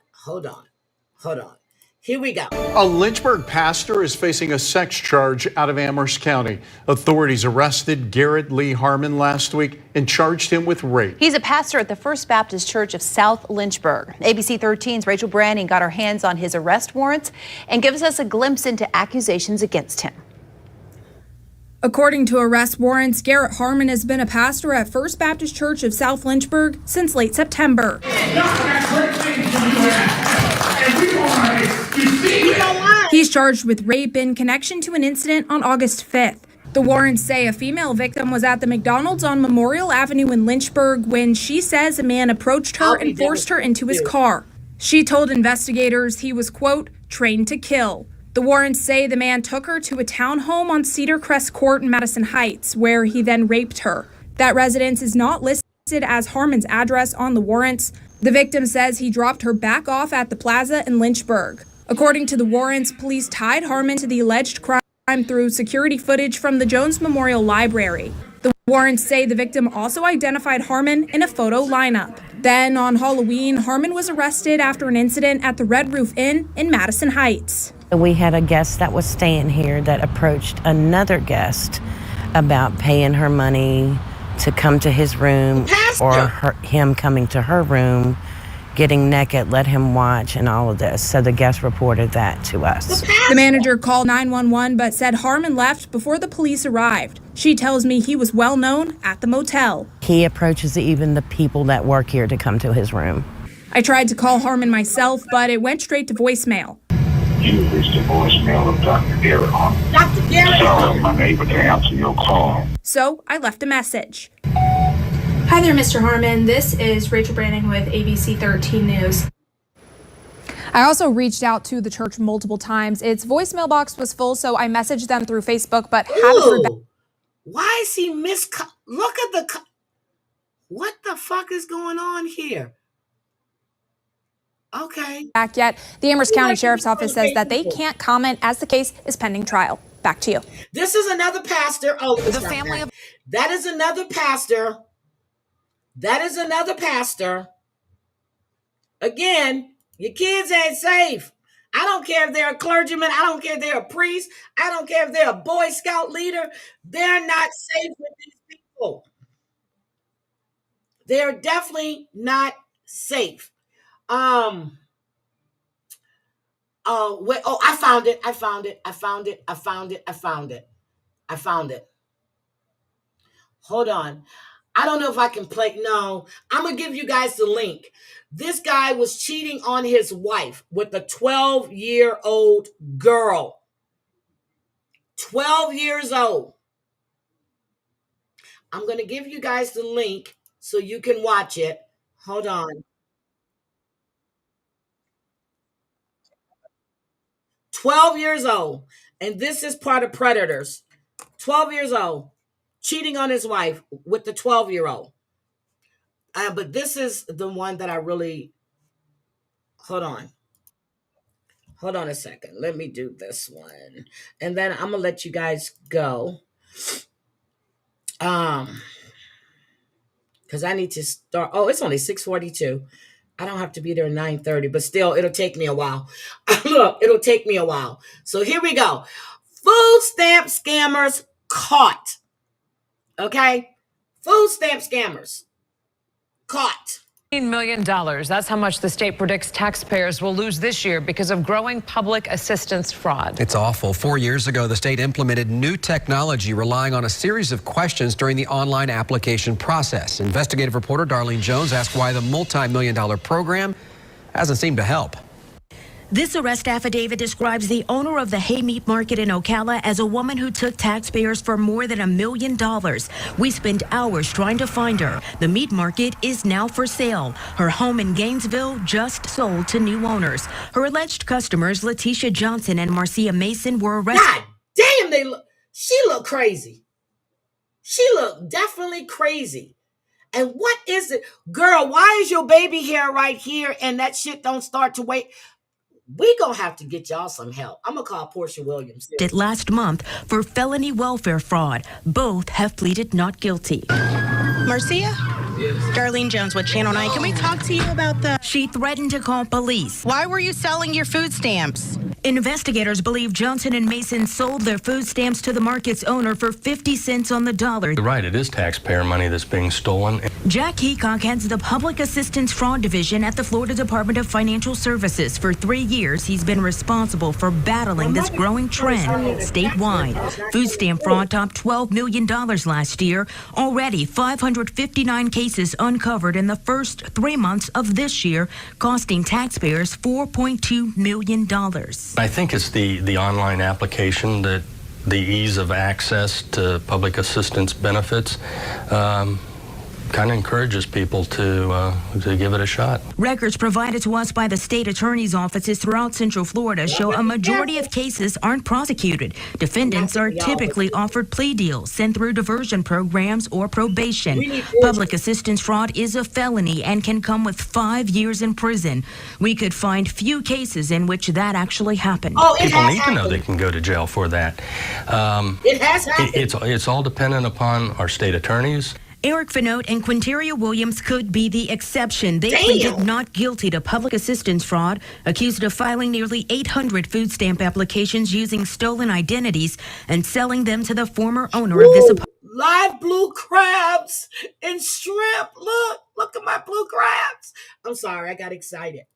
Here we go. A Lynchburg pastor is facing a sex charge out of Amherst County. Authorities arrested Garrett Lee Harmon last week and charged him with rape. He's a pastor at the First Baptist Church of South Lynchburg. ABC 13's Rachel Branning got her hands on his arrest warrants and gives us a glimpse into accusations against him. According to arrest warrants, Garrett Harmon has been a pastor at First Baptist Church of South Lynchburg since late September. He's charged with rape in connection to an incident on August 5th. The warrants say a female victim was at the McDonald's on Memorial Avenue in Lynchburg when she says a man approached her and forced her into his car. She told investigators he was, quote, trained to kill. The warrants say the man took her to a townhome on Cedar Crest Court in Madison Heights, where he then raped her. That residence is not listed as Harmon's address on the warrants. The victim says he dropped her back off at the plaza in Lynchburg. According to the warrants, police tied Harmon to the alleged crime through security footage from the Jones Memorial Library. The warrants say the victim also identified Harmon in a photo lineup. Then on Halloween, Harmon was arrested after an incident at the Red Roof Inn in Madison Heights. We had a guest that was staying here that approached another guest about paying her money to come to his room or him coming to her room, getting naked, let him watch, and all of this. So the guest reported that to us. The manager called 911 but said Harmon left before the police arrived. She tells me he was well known at the motel. He approaches even the people that work here to come to his room. I tried to call Harmon myself, but it went straight to voicemail. You reached the voicemail of Dr. Garrett Harmon. Dr. Garrett! Sorry, I'm unable to answer your call. So I left a message. Hi there, Mr. Harmon. This is Rachel Branning with ABC 13 News. I also reached out to the church multiple times. Its voicemail box was full, so I messaged them through Facebook, but haven't heard back. Why is he look at the... What the fuck is going on here? Okay. Back yet. The Amherst County Sheriff's Office says that they can't comment as the case is pending trial. Back to you. This is another pastor. Oh, the family of... That is another pastor. That is another pastor. Again, your kids ain't safe. I don't care if they're a clergyman. I don't care if they're a priest. I don't care if they're a Boy Scout leader. They're not safe with these people. They're definitely not safe. I found it. I found it. Hold on. I don't know if I can play. No, I'm going to give you guys the link. This guy was cheating on his wife with a 12-year-old girl. 12 years old. I'm going to give you guys the link so you can watch it. Hold on. 12 years old. And this is part of Predators. 12 years old. Cheating on his wife with the 12-year-old. But this is the one that I really... Hold on. Hold on a second. Let me do this one. And then I'm going to let you guys go. Because I need to start... Oh, it's only 6:42. I don't have to be there at 9:30, but still, it'll take me a while. Look, it'll take me a while. So here we go. Food stamp scammers caught. Okay? Food stamp scammers caught. $15 million. That's how much the state predicts taxpayers will lose this year because of growing public assistance fraud. It's awful. 4 years ago, the state implemented new technology relying on a series of questions during the online application process. Investigative reporter Darlene Jones asked why the multi-million-dollar program hasn't seemed to help. This arrest affidavit describes the owner of the hay meat market in Ocala as a woman who took taxpayers for more than $1 million. We spent hours trying to find her. The meat market is now for sale. Her home in Gainesville just sold to new owners. Her alleged customers, Letitia Johnson and Marcia Mason, were arrested. God damn, she looked crazy. She looked definitely crazy. And what is it? Girl, why is your baby hair right here and that shit don't start to wait? We gonna have to get y'all some help. I'm gonna call Portia Williams. Did last month for felony welfare fraud. Both have pleaded not guilty. Marcia? Yes. Darlene Jones with Channel 9. Can we talk to you about the... She threatened to call police. Why were you selling your food stamps? Investigators believe Johnson and Mason sold their food stamps to the market's owner for 50 cents on the dollar. You're right, it is taxpayer money that's being stolen. Jack Heacock heads the Public Assistance Fraud Division at the Florida Department of Financial Services. For 3 years, he's been responsible for battling this growing trend statewide. Food stamp fraud topped $12 million last year. Already, 559 cases uncovered in the first 3 months of this year, costing taxpayers $4.2 million. I think it's the online application, that the ease of access to public assistance benefits kind of encourages people to give it a shot. Records provided to us by the state attorney's offices throughout Central Florida show a majority of cases aren't prosecuted. Defendants are typically offered plea deals, sent through diversion programs or probation. Public assistance fraud is a felony and can come with 5 years in prison. We could find few cases in which that actually happened. People need to know they can go to jail for that. It has happened. It's all dependent upon our state attorneys. Eric Fanote and Quinteria Williams could be the exception. They pleaded not guilty to public assistance fraud, accused of filing nearly 800 food stamp applications using stolen identities and selling them to the former owner of this apartment. Live blue crabs and shrimp. Look at my blue crabs. I'm sorry, I got excited.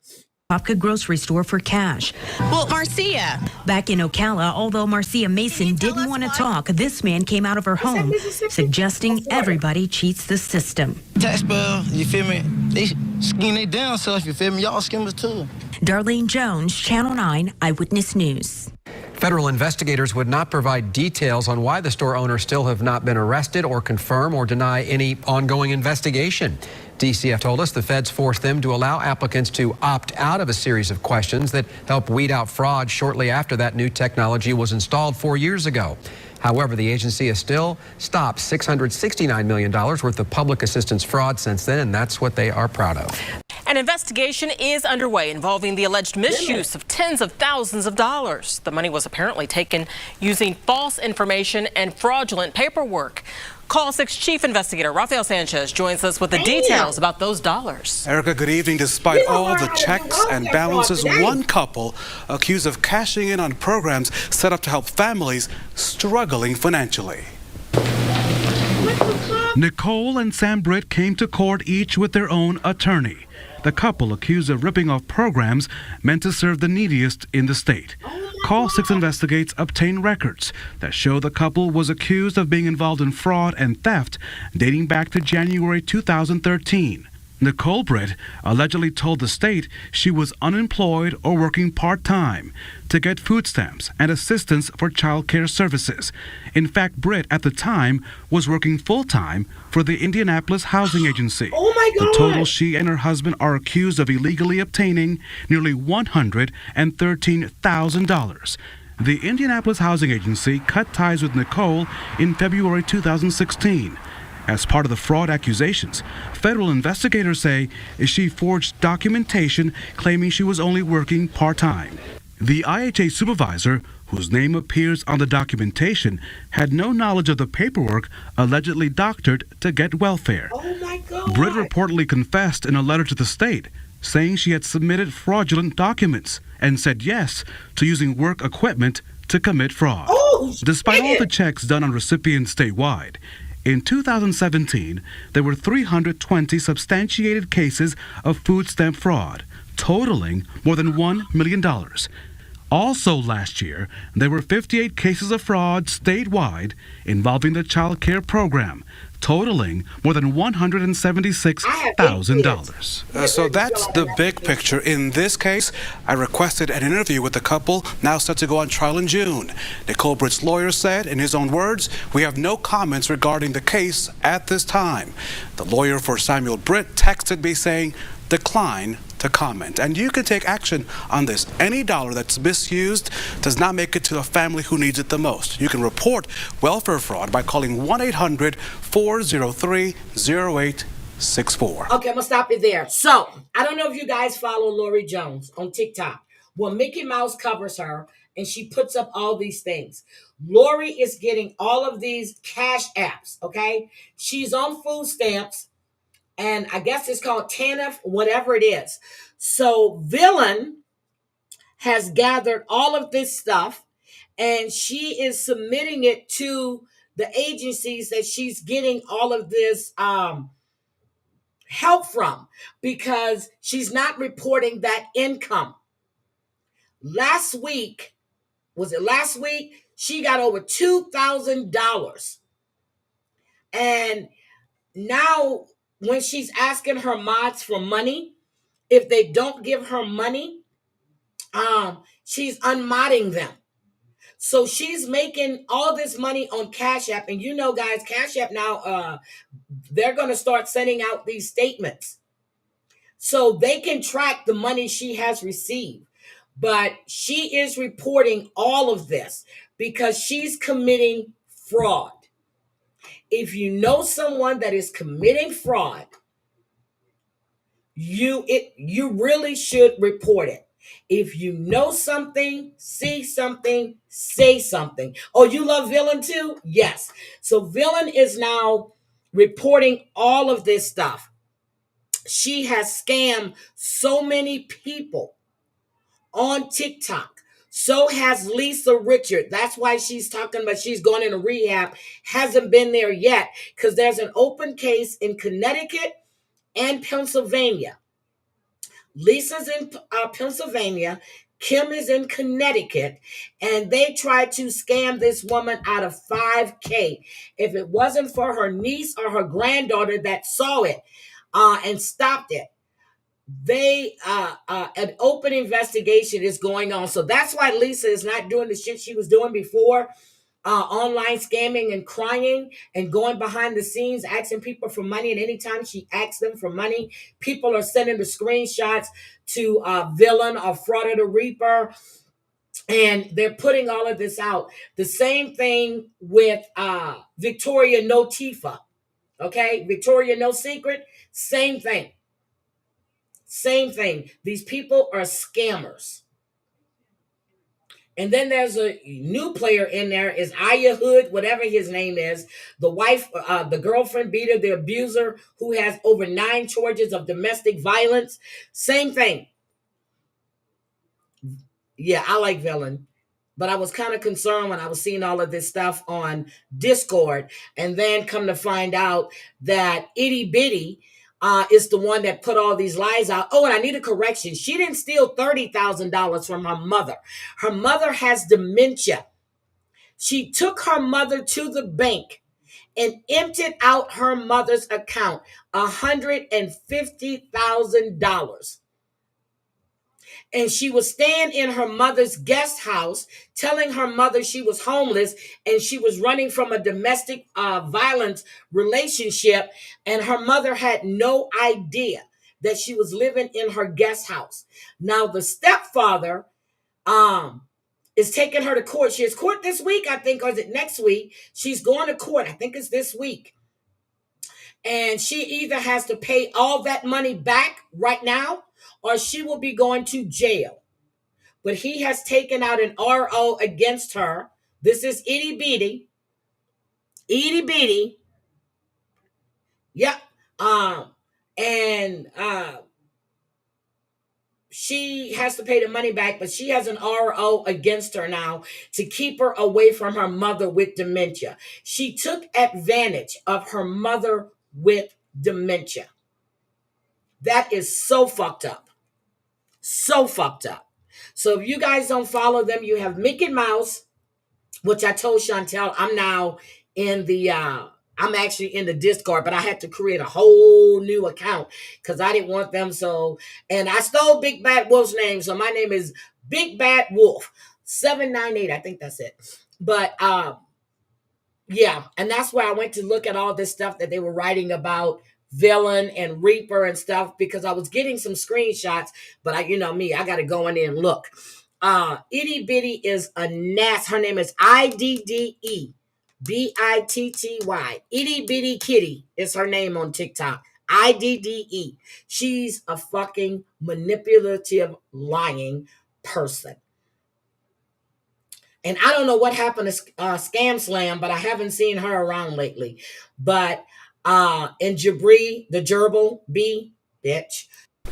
Popka grocery store for cash. Well, Marcia. Back in Ocala, although Marcia Mason didn't want to talk, this man came out of her home suggesting everybody cheats the system. Taxpayer, you feel me? They skin they down self, you feel me? Y'all skimmers too. Darlene Jones, Channel 9 Eyewitness News. Federal investigators would not provide details on why the store owners still have not been arrested or confirm or deny any ongoing investigation. DCF told us the feds forced them to allow applicants to opt out of a series of questions that help weed out fraud shortly after that new technology was installed 4 years ago. However, the agency has still stopped $669 million worth of public assistance fraud since then, and that's what they are proud of. An investigation is underway involving the alleged misuse of tens of thousands of dollars. The money was apparently taken using false information and fraudulent paperwork. Call 6 Chief Investigator Rafael Sanchez joins us with the details about those dollars. Erica, good evening. Despite all the checks and balances, one couple accused of cashing in on programs set up to help families struggling financially. Nicole and Sam Britt came to court each with their own attorney. The couple accused of ripping off programs meant to serve the neediest in the state. Call 6 Investigates obtained records that show the couple was accused of being involved in fraud and theft dating back to January 2013. Nicole Britt allegedly told the state she was unemployed or working part-time to get food stamps and assistance for child care services. In fact, Britt at the time was working full-time for the Indianapolis Housing Agency. Oh my God! The total she and her husband are accused of illegally obtaining nearly $113,000. The Indianapolis Housing Agency cut ties with Nicole in February 2016. As part of the fraud accusations, federal investigators say she forged documentation claiming she was only working part-time. The IHA supervisor, whose name appears on the documentation, had no knowledge of the paperwork allegedly doctored to get welfare. Oh my God! Britt reportedly confessed in a letter to the state, saying she had submitted fraudulent documents and said yes to using work equipment to commit fraud. Oh, despite all the checks done on recipients statewide, in 2017, there were 320 substantiated cases of food stamp fraud, totaling more than $1 million. Also last year, there were 58 cases of fraud statewide involving the child care program, totaling more than $176,000. So that's the big picture. In this case, I requested an interview with the couple, now set to go on trial in June. Nicole Britt's lawyer said, in his own words, "We have no comments regarding the case at this time." The lawyer for Samuel Britt texted me saying, "Decline to comment." And you can take action on this. Any dollar that's misused does not make it to a family who needs it the most. You can report welfare fraud by calling 1-800-403-0864. Okay, I'm gonna stop it there. So I don't know if you guys follow Lori Jones on TikTok. Well, Mickey Mouse covers her and she puts up all these things. Lori is getting all of these cash apps, okay? She's on food stamps. And I guess it's called TANF, whatever it is. So Villain has gathered all of this stuff and she is submitting it to the agencies that she's getting all of this help from because she's not reporting that income. Last week, she got over $2,000. And now when she's asking her mods for money, if they don't give her money, she's unmodding them. So she's making all this money on Cash App. And you know, guys, Cash App now, they're going to start sending out these statements so they can track the money she has received. But she is reporting all of this because she's committing fraud. If you know someone that is committing fraud, you really should report it. If you know something, see something, say something. Oh, you love Villain too? Yes. So Villain is now reporting all of this stuff. She has scammed so many people on TikTok. So has Lisa Richard. That's why she's talking about she's going into rehab. Hasn't been there yet because there's an open case in Connecticut and Pennsylvania. Lisa's in Pennsylvania. Kim is in Connecticut. And they tried to scam this woman out of $5,000. If it wasn't for her niece or her granddaughter that saw it and stopped it, an open investigation is going on. So that's why Lisa is not doing the shit she was doing before. online scamming and crying and going behind the scenes, asking people for money. And anytime she asks them for money, people are sending the screenshots to Villain or Fraud of the Reaper. And they're putting all of this out. The same thing with Victoria No Tifa. Okay, Victoria No Secret, same thing. Same thing. These people are scammers. And then there's a new player in there, is Aya Hood, whatever his name is, the wife, the girlfriend beater, the abuser, who has over 9 charges of domestic violence. Same thing. Yeah, I like Villain. But I was kind of concerned when I was seeing all of this stuff on Discord, and then come to find out that Itty Bitty is the one that put all these lies out. Oh, and I need a correction. She didn't steal $30,000 from her mother. Her mother has dementia. She took her mother to the bank and emptied out her mother's account, $150,000. And she was staying in her mother's guest house, telling her mother she was homeless and she was running from a domestic violence relationship. And her mother had no idea that she was living in her guest house. Now, the stepfather is taking her to court. She has court this week, I think, or is it next week? She's going to court. I think it's this week. And she either has to pay all that money back right now, or she will be going to jail. But he has taken out an RO against her. This is Itty Bitty. Itty Bitty. Yep. She has to pay the money back, but she has an RO against her now to keep her away from her mother with dementia. She took advantage of her mother with dementia. That is so fucked up. So fucked up. So if you guys don't follow them, you have Mickey Mouse, which I told Chantel I'm now in the I'm actually in the Discord, but I had to create a whole new account because I didn't want them. So, and I stole Big Bad Wolf's name. So my name is Big Bad Wolf 798. I think that's it. But yeah, and that's where I went to look at all this stuff that they were writing about Villain and Reaper and stuff, because I was getting some screenshots, but I got to go in there and look. Itty Bitty is a her name is IDDE BITTY. Itty Bitty Kitty is her name on TikTok. IDDE. She's a fucking manipulative, lying person. And I don't know what happened to Scam Slam, but I haven't seen her around lately. But and Jabri, the gerbil bee, bitch.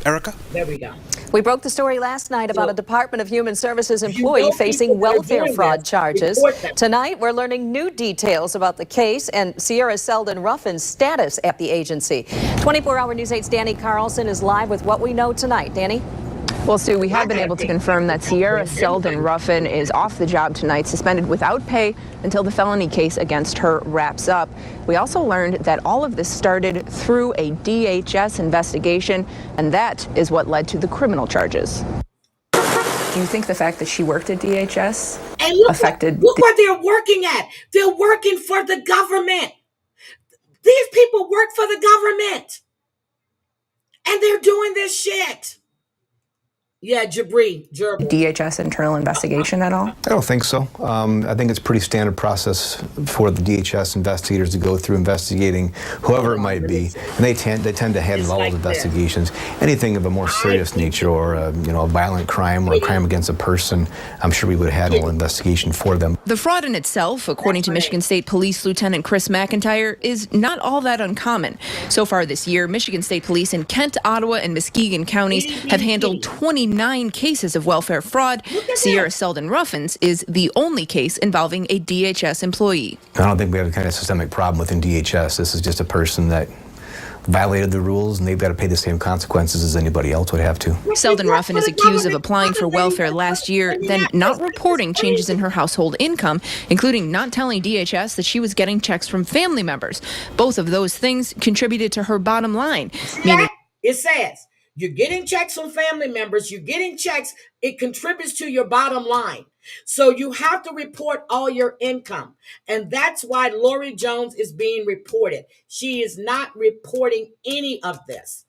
Erica? There we go. We broke the story last night about a Department of Human Services employee facing welfare fraud charges. Tonight, we're learning new details about the case and Sierra Selden Ruffin's status at the agency. 24-hour News 8's Danny Carlson is live with what we know tonight. Danny? Well, Sue, we have been able to confirm that Sierra Selden Ruffin is off the job tonight, suspended without pay until the felony case against her wraps up. We also learned that all of this started through a DHS investigation, and that is what led to the criminal charges. Do you think the fact that she worked at DHS affected? Look what they're working at. They're working for the government. These people work for the government, and they're doing this shit. Yeah, Jabri, gerbil. DHS internal investigation at all? I don't think so. I think it's pretty standard process for the DHS investigators to go through investigating whoever it might be, and they tend to handle all investigations. Anything of a more serious nature, or a violent crime or a crime against a person, I'm sure we would handle an investigation for them. The fraud in itself, according to Michigan State Police Lieutenant Chris McIntyre, is not all that uncommon. So far this year, Michigan State Police in Kent, Ottawa, and Muskegon counties have handled 29 cases of welfare fraud. Sierra Selden Ruffin's is the only case involving a DHS employee. I don't think we have a kind of systemic problem within DHS. This is just a person that violated the rules, and they've got to pay the same consequences as anybody else would have to. Selden Ruffin is accused of applying for welfare last year, then not reporting changes in her household income, including not telling DHS that she was getting checks from family members. Both of those things contributed to her bottom line. It says, You're getting checks from family members. You're getting checks. It contributes to your bottom line. So you have to report all your income. And that's why Lori Jones is being reported. She is not reporting any of this.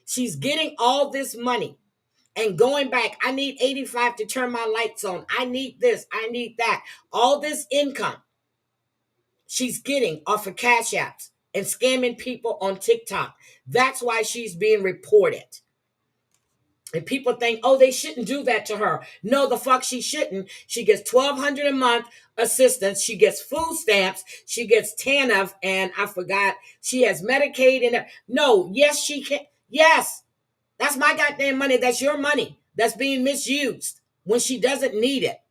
She's getting all this money and going back. I need 85 to turn my lights on. I need this. I need that. All this income she's getting off of Cash Apps and scamming people on TikTok. That's why she's being reported. And people think, oh, they shouldn't do that to her. No, the fuck she shouldn't. She gets $1,200 a month assistance. She gets food stamps. She gets TANF, and I forgot, she has Medicaid. And no, yes, she can. Yes, that's my goddamn money. That's your money that's being misused when she doesn't need it.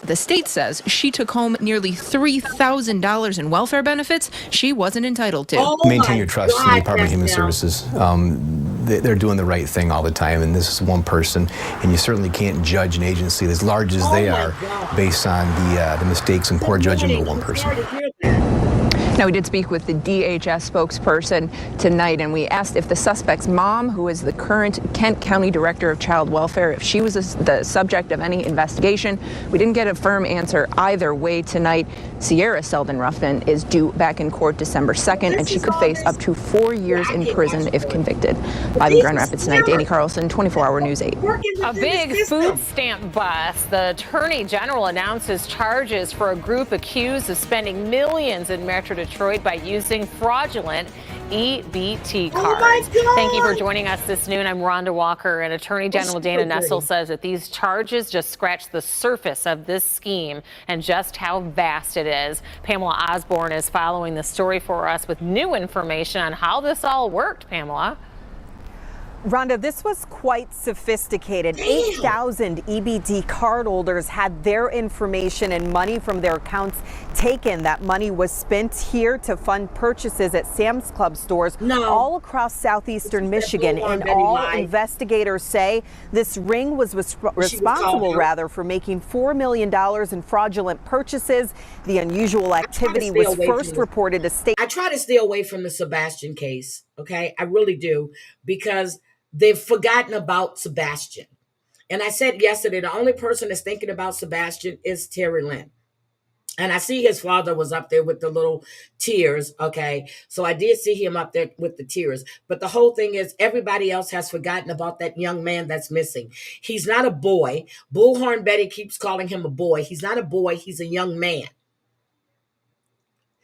The state says she took home nearly $3,000 in welfare benefits she wasn't entitled to. Oh, maintain your trust in the Department of Human Services. They're doing the right thing all the time, and this is one person, and you certainly can't judge an agency as large as they are based on the mistakes and poor judgment of one person. Now, we did speak with the DHS spokesperson tonight, and we asked if the suspect's mom, who is the current Kent County Director of Child Welfare, if she was the subject of any investigation. We didn't get a firm answer either way tonight. Sierra Selden Ruffin is due back in court December 2nd, and she could face up to 4 years in prison if convicted. Live in Grand Rapids tonight, Danny Carlson, 24-hour News 8. A big food stamp bust. The Attorney General announces charges for a group accused of spending millions in Metro Detroit by using fraudulent EBT cards. Thank you for joining us this noon. I'm Rhonda Walker, and Attorney General Dana Nessel says that these charges just scratch the surface of this scheme and just how vast it is. Pamela Osborne is following the story for us with new information on how this all worked. Pamela. Rhonda, this was quite sophisticated. 8,000 EBT cardholders had their information and money from their accounts taken. That money was spent here to fund purchases at Sam's Club stores all across southeastern Michigan. And all investigators say this ring was responsible for making $4 million in fraudulent purchases. The unusual activity was first reported to state. I try to stay away from the Sebastian case. Okay, I really do, because they've forgotten about Sebastian. And I said yesterday, the only person that's thinking about Sebastian is Terry Lynn. And I see his father was up there with the little tears, okay? So I did see him up there with the tears. But the whole thing is everybody else has forgotten about that young man that's missing. He's not a boy. Bullhorn Betty keeps calling him a boy. He's not a boy. He's a young man.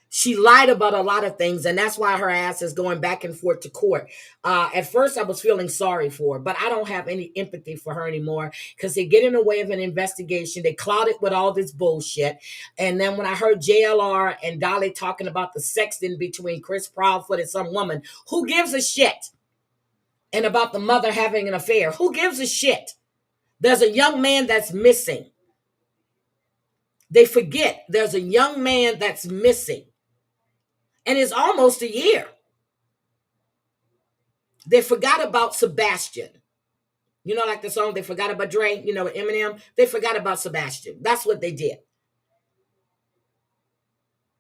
She lied about a lot of things, and that's why her ass is going back and forth to court. At first, I was feeling sorry for her, but I don't have any empathy for her anymore because they get in the way of an investigation. They cloud it with all this bullshit. And then when I heard JLR and Dolly talking about the sexting between Chris Proudfoot and some woman, who gives a shit? And about the mother having an affair, who gives a shit? There's a young man that's missing. They forget there's a young man that's missing. And it's almost a year. They forgot about Sebastian. You know, like the song, they forgot about Dre, you know, with Eminem. They forgot about Sebastian. That's what they did.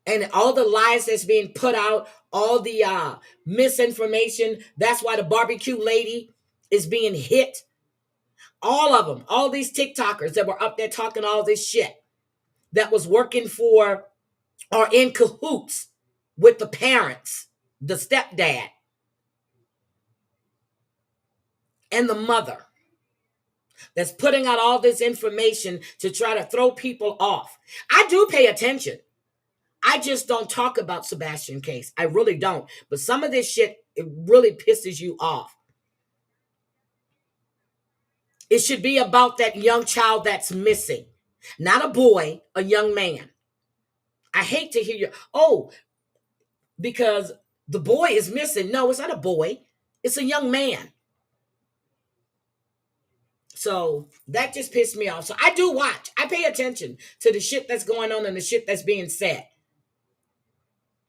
And all the lies that's being put out, all the misinformation, that's why the barbecue lady is being hit. All of them, all these TikTokers that were up there talking all this shit that was working for or in cahoots with the parents, the stepdad, and the mother that's putting out all this information to try to throw people off. I do pay attention. I just don't talk about Sebastian case. I really don't. But some of this shit, it really pisses you off. It should be about that young child that's missing. Not a boy, a young man. I hate to hear you, because the boy is missing. No, it's not a boy. It's a young man. So that just pissed me off. So I do watch. I pay attention to the shit that's going on and the shit that's being said.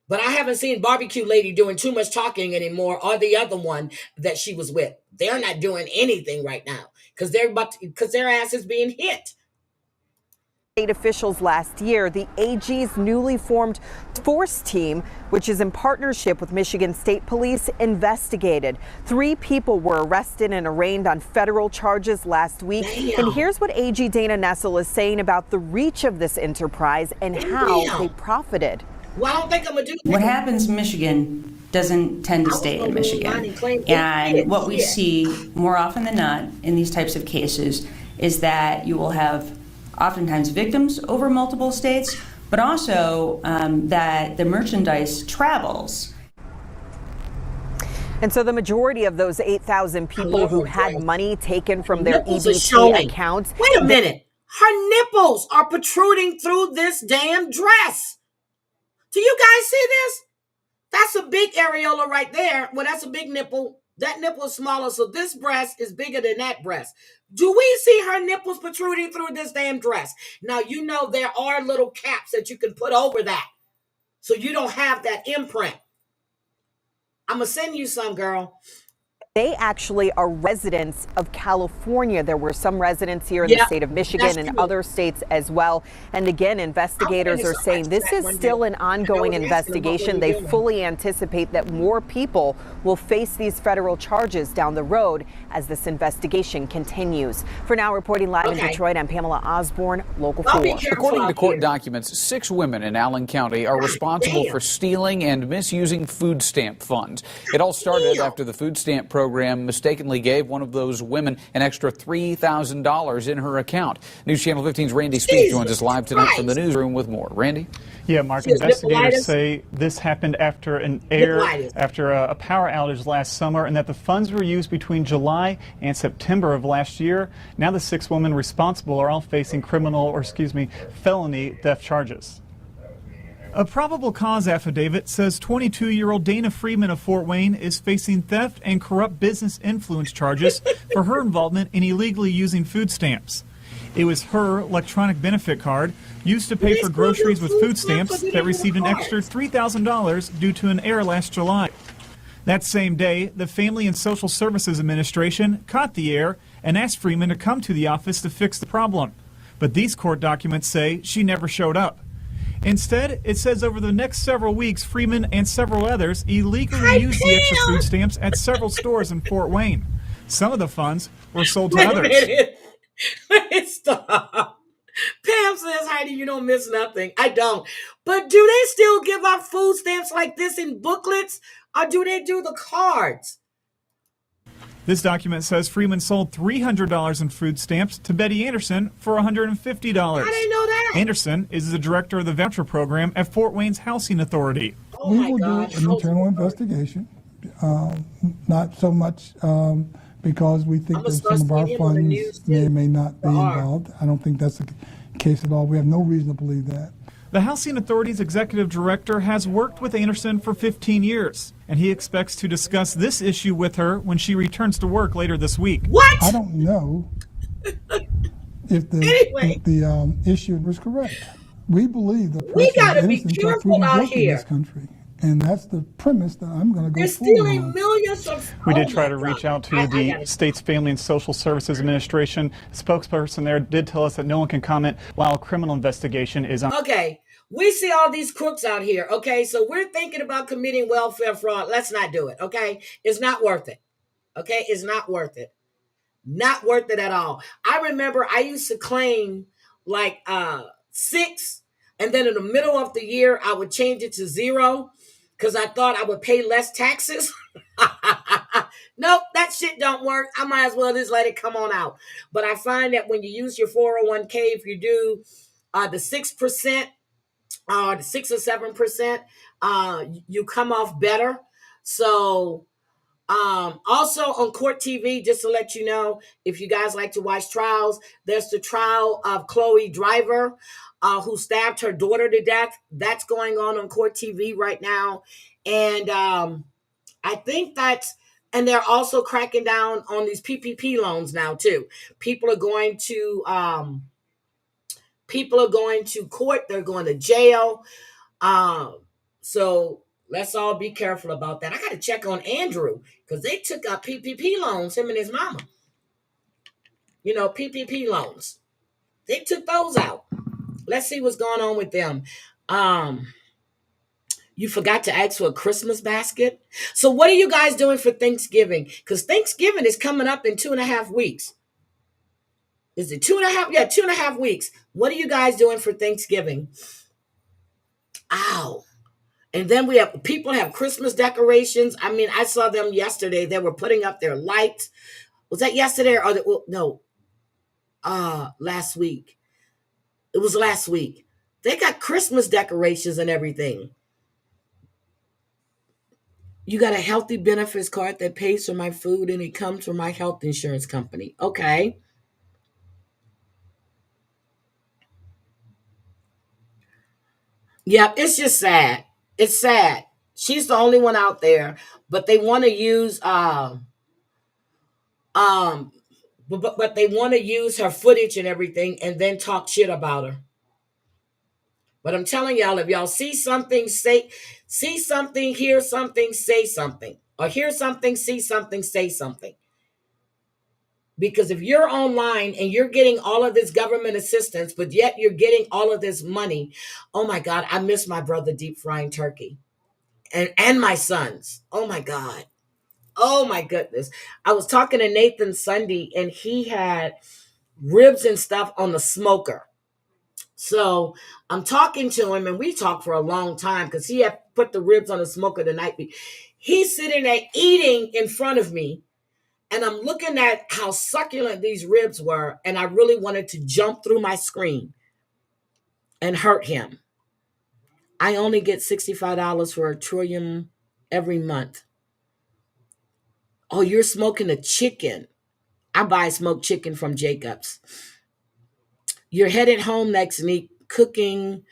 But I haven't seen Barbecue Lady doing too much talking anymore, or the other one that she was with. They're not doing anything right now because their ass is being hit. State officials last year, the AG's newly formed force team, which is in partnership with Michigan State Police, investigated. 3 people were arrested and arraigned on federal charges last week. Damn. And here's what AG Dana Nessel is saying about the reach of this enterprise and how they profited. Well, I don't think I'm gonna do that. What happens in Michigan doesn't tend to stay in Michigan. And what we see more often than not in these types of cases is that you will have oftentimes victims over multiple states, but also that the merchandise travels. And so the majority of those 8,000 people who had money taken from their EBT accounts. Wait a minute. Her nipples are protruding through this damn dress. Do you guys see this? That's a big areola right there. Well, that's a big nipple. That nipple is smaller, so this breast is bigger than that breast. Do we see her nipples protruding through this damn dress? Now, you know there are little caps that you can put over that, so you don't have that imprint. I'm going to send you some, girl. They actually are residents of California. There were some residents here in the state of Michigan and other states as well. And again, investigators are saying this is still an ongoing investigation. They fully anticipate that more people will face these federal charges down the road as this investigation continues. For now, reporting live in Detroit, I'm Pamela Osborne, Local 4. According to court documents, 6 women in Allen County are responsible for stealing and misusing food stamp funds. It all started after the food stamp program mistakenly gave one of those women an extra $3,000 in her account. News Channel 15's Randy Speed joins us live tonight from the newsroom with more. Randy? Yeah, Mark, investigators say this happened after a power outage last summer, and that the funds were used between July and September of last year. Now the 6 women responsible are all facing felony theft charges. A probable cause affidavit says 22-year-old Dana Freeman of Fort Wayne is facing theft and corrupt business influence charges for her involvement in illegally using food stamps. It was her electronic benefit card used to pay for groceries with food stamps that received an extra $3,000 due to an error last July. That same day, the Family and Social Services Administration caught the error and asked Freeman to come to the office to fix the problem. But these court documents say she never showed up. Instead, it says over the next several weeks, Freeman and several others illegally used the extra food stamps at several stores in Fort Wayne. Some of the funds were sold to others. Stop. Pam says, Heidi, you don't miss nothing. I don't. But do they still give out food stamps like this in booklets, or do they do the cards? This document says Freeman sold $300 in food stamps to Betty Anderson for $150. I didn't know that. Anderson is the director of the voucher program at Fort Wayne's Housing Authority. We will do an internal investigation, not so much because we think that some of our funds may or may not be involved. I don't think that's the case at all. We have no reason to believe that. The Housing Authority's executive director has worked with Anderson for 15 years, and he expects to discuss this issue with her when she returns to work later this week. What? I don't know if the issue was correct. We believe the person is innocent until proven guilty in this country. And that's the premise that I'm going to go forward on. Millions of. We did try to reach out to the state's Family and Social Services Administration. The spokesperson there did tell us that no one can comment while a criminal investigation is on. Okay, we see all these crooks out here. Okay, so we're thinking about committing welfare fraud. Let's not do it. Okay, it's not worth it. Okay, it's not worth it. Not worth it at all. I remember I used to claim like 6, and then in the middle of the year I would change it to 0. Because I thought I would pay less taxes. Nope, that shit don't work. I might as well just let it come on out. But I find that when you use your 401k, if you do the 6%, the 6 or 7%, you come off better. So also on Court TV, just to let you know, if you guys like to watch trials, there's the trial of Chloe Driver, who stabbed her daughter to death. That's going on Court TV right now. And I think and they're also cracking down on these PPP loans now too. People are going to court. They're going to jail. So let's all be careful about that. I got to check on Andrew because they took out PPP loans, him and his mama. You know, PPP loans. They took those out. Let's see what's going on with them. You forgot to ask for a Christmas basket. So what are you guys doing for Thanksgiving? Because Thanksgiving is coming up in 2.5 weeks. Is it 2.5? Yeah, 2.5 weeks. What are you guys doing for Thanksgiving? Ow. And then we have people have Christmas decorations. I mean, I saw them yesterday. They were putting up their lights. Was that yesterday or no? Last week. It was last week. They got Christmas decorations and everything. You got a healthy benefits card that pays for my food and it comes from my health insurance company. Okay. Yeah, it's just sad. It's sad. She's the only one out there, but they want to use um but they want to use her footage and everything and then talk shit about her. But I'm telling y'all, if y'all see something, see something, hear something, say something. Or hear something, see something, say something. Because if you're online and you're getting all of this government assistance, but yet you're getting all of this money, oh my God, I miss my brother deep frying turkey. And my sons. Oh my God. Oh my goodness. I was talking to Nathan Sunday and he had ribs and stuff on the smoker. So I'm talking to him and we talked for a long time because he had put the ribs on the smoker the night before. He's sitting there eating in front of me and I'm looking at how succulent these ribs were and I really wanted to jump through my screen and hurt him. I only get $65 for a trillium every month. Oh, you're smoking a chicken. I buy smoked chicken from Jacob's. You're headed home next week, cooking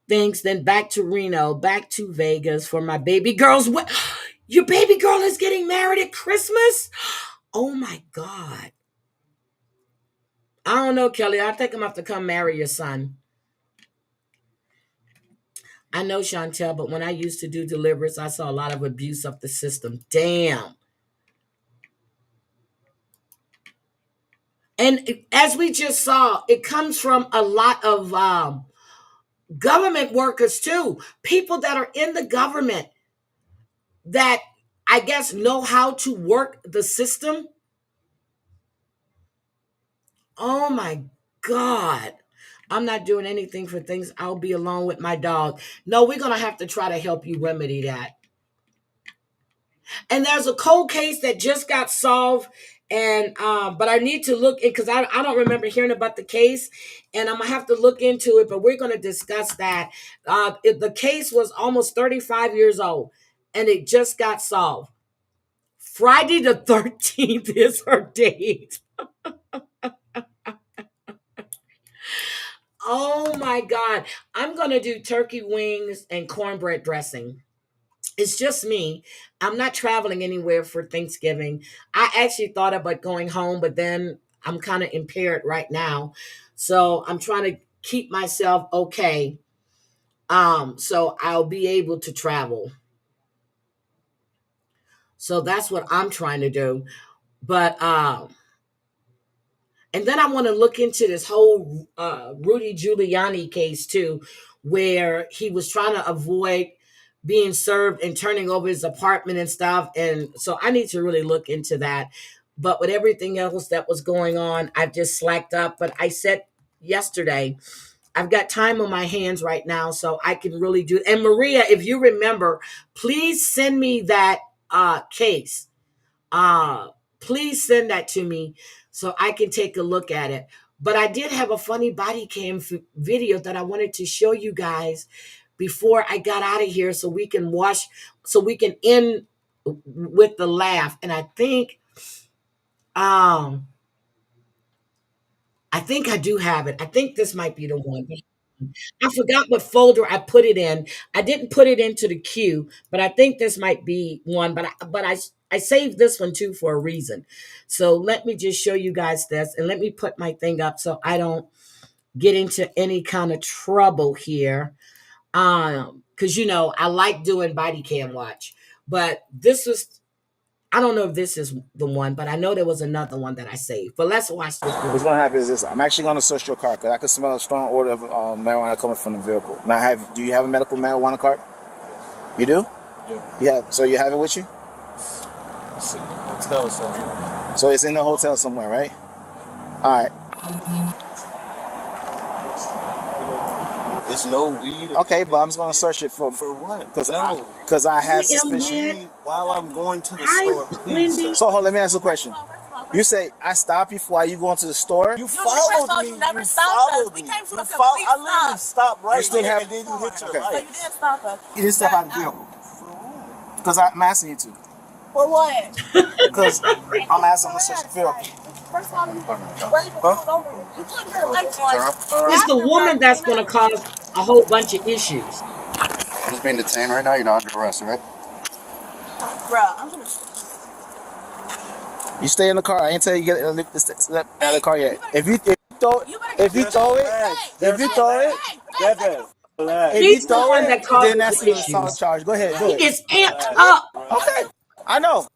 things, then back to Reno, back to Vegas for my baby girl's. Your baby girl is getting married at Christmas? Oh my God. I don't know, Kelly. I think I'm going to have to come marry your son. I know, Chantel, but when I used to do deliveries, I saw a lot of abuse of the system. Damn. And as we just saw, it comes from a lot of government workers too. People that are in the government that I guess know how to work the system. Oh my God. I'm not doing anything for things. I'll be alone with my dog. No, we're going to have to try to help you remedy that. And there's a cold case that just got solved. And but I need to look in because I don't remember hearing about the case, and I'm gonna have to look into it. But we're gonna discuss that. The case was almost 35 years old, and it just got solved. Friday the 13th is her date. Oh my God! I'm gonna do turkey wings and cornbread dressing. It's just me. I'm not traveling anywhere for Thanksgiving. I actually thought about going home, but then I'm kind of impaired right now. So I'm trying to keep myself okay. So I'll be able to travel. So that's what I'm trying to do. But and then I want to look into this whole Rudy Giuliani case too, where he was trying to avoid being served and turning over his apartment and stuff. And so I need to really look into that. But with everything else that was going on, I've just slacked up. But I said yesterday, I've got time on my hands right now, so I can really do. And Maria, if you remember, please send me that case. Please send that to me so I can take a look at it. But I did have a funny body cam video that I wanted to show you guys before I got out of here so we can end with the laugh. And I think I do have it. I think this might be the one. I forgot what folder I put it in. I didn't put it into the queue, but I think this might be one. But I saved this one too for a reason. So let me just show you guys this, and let me put my thing up so I don't get into any kind of trouble here. Because I like doing body cam watch, but this was I don't know if this is the one, but I know there was another one that I saved. But let's watch this one. What's going to happen is this. I'm actually going to search your car because I can smell a strong odor of marijuana coming from the vehicle. Now, do you have a medical marijuana card? You do? Yeah. So you have it with you? Hotel somewhere. So it's in the hotel somewhere, right? All right. It's no weed. Okay, but I'm just going to search it for what? Because I have suspicion. While I'm going to the store, please. So hold on, let me ask you a question. You say I stop you while you going to the store? You followed me. You never stopped us. I literally stopped right there and then you hit your light. You didn't stop us. You didn't step out of the vehicle. Because I'm asking you to. For what? Because I'm asking to search the vehicle. First of all, you put your lights on. It's the woman that's going to cause a whole bunch of issues. You're just being detained right now. You're not under arrest, right? Bruh, I'm gonna. You stay in the car. I ain't tell you get out of the car yet. If you throw it, then that's the assault charge. Go ahead, do it. He gets amped up. Okay, I know.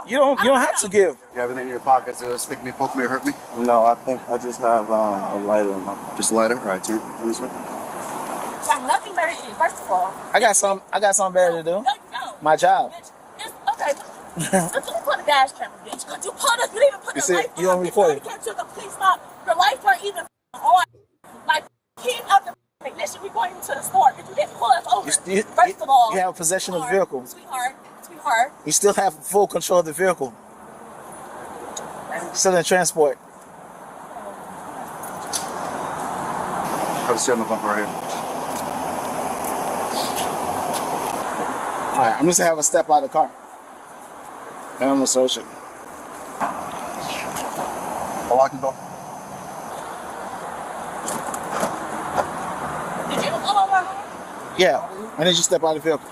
You don't have to give. You have anything in your pockets to stick me, poke me, or hurt me? No, I think I just have a lighter in my pocket. Just a lighter? All right, turn this way. I got nothing better to do. First of all, I got something better to do. No, you don't. My job. Okay. Let's put a dash camera, bitch. Because you put us, you didn't even put the lights on. You don't record it. You came to the police stop. The lights weren't even on. Like, keep up the ignition. We going into the store. Because you didn't pull us over. First of all. You have possession of the vehicle. Sweetheart. You still have full control of the vehicle. Still in transport. Have a seat on the bumper right here. All right, I'm just gonna have a step out of the car. And I'm gonna search it. I'll lock the door. Did you pull over? Yeah, and then you step out of the vehicle.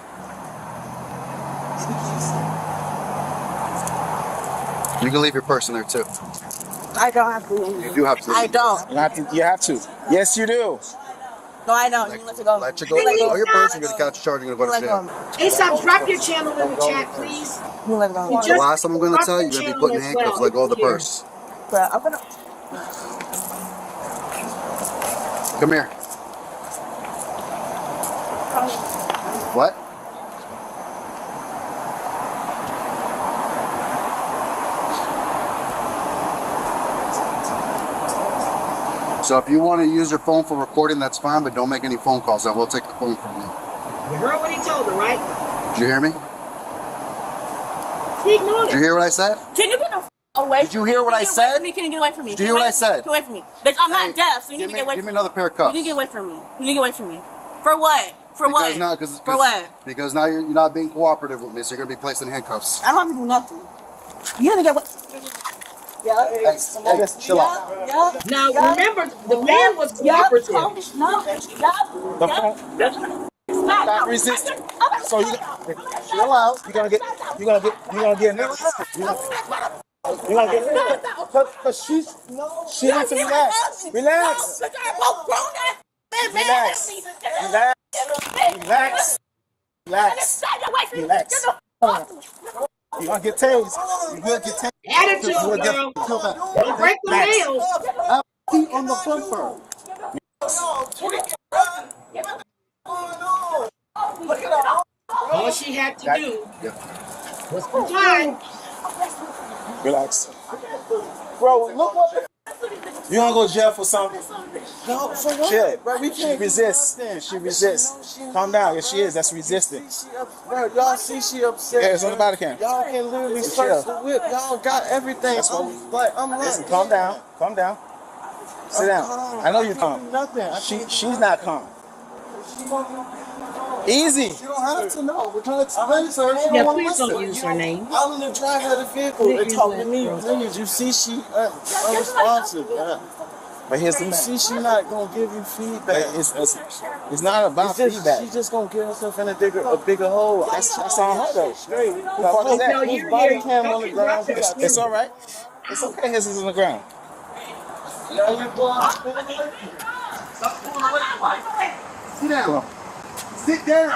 You can leave your purse in there too. I don't have to. You do have to. I don't. You have to. Yes, you do. No, I don't. You let it go. Let you go. Let go of your purse. You're going to catch a charge. You're going to go to jail. Hey, Sam, drop your channel in the chat, please. The last time I'm going to tell you, you're going to be put in handcuffs. Let go of the purse. I'm gonna. Come here. What? So if you want to use your phone for recording, that's fine, but don't make any phone calls. I will take the phone from you. You heard what he told her, right? Did you hear me? He ignored Did you hear what I said? Can you get away? Did you hear what I said? Can you get away from me? Did you hear what I said? Get away from me. Bitch, I'm not deaf, so you need to get away from me. Give me another pair of cuffs. You need to get away from me. You need to get away from me. For what? For what? For what? Because now you're not being cooperative with me, so you're going to be placed in handcuffs. I don't have to do nothing. You need to get away. Yeah. Hey, chill out. Yeah. Now, remember, the man was cooperative. Stop resisting. So you chill out. You're gonna get nervous. You're gonna get nervous. Cause she has to relax. Relax. You're gonna get tased. You're gonna get tased. Attitude, girl. Don't break the nails. Feet on the bumper. All she had to do was comply. Relax. Bro, look what you gonna go to jail for something? No, for what? Chill. Bro, we She can't resists. She resists. Calm down. Yes, she is. That's resisting. Bro, y'all see she upset. Yeah, it's on the body cam. Y'all can literally Just search chill. the whip. Y'all got everything. That's what I'm Listen, like, calm down. Calm down. Sit down. I know you're calm. Nothing. She's not calm. Easy. You don't have to know. We're trying to explain to her. She Yeah, don't want to please don't listen. use her name. I'm in the driver of the vehicle. They talking to me. Please, you see she unresponsive. But here's the You thing. see she not going to give you feedback. It's not about feedback. She's just going to get herself in a bigger hole. That's on her though. Straight. What is that? Whose body cam on the ground? It's all right. It's okay. His is on the ground. Sit down. Sit down.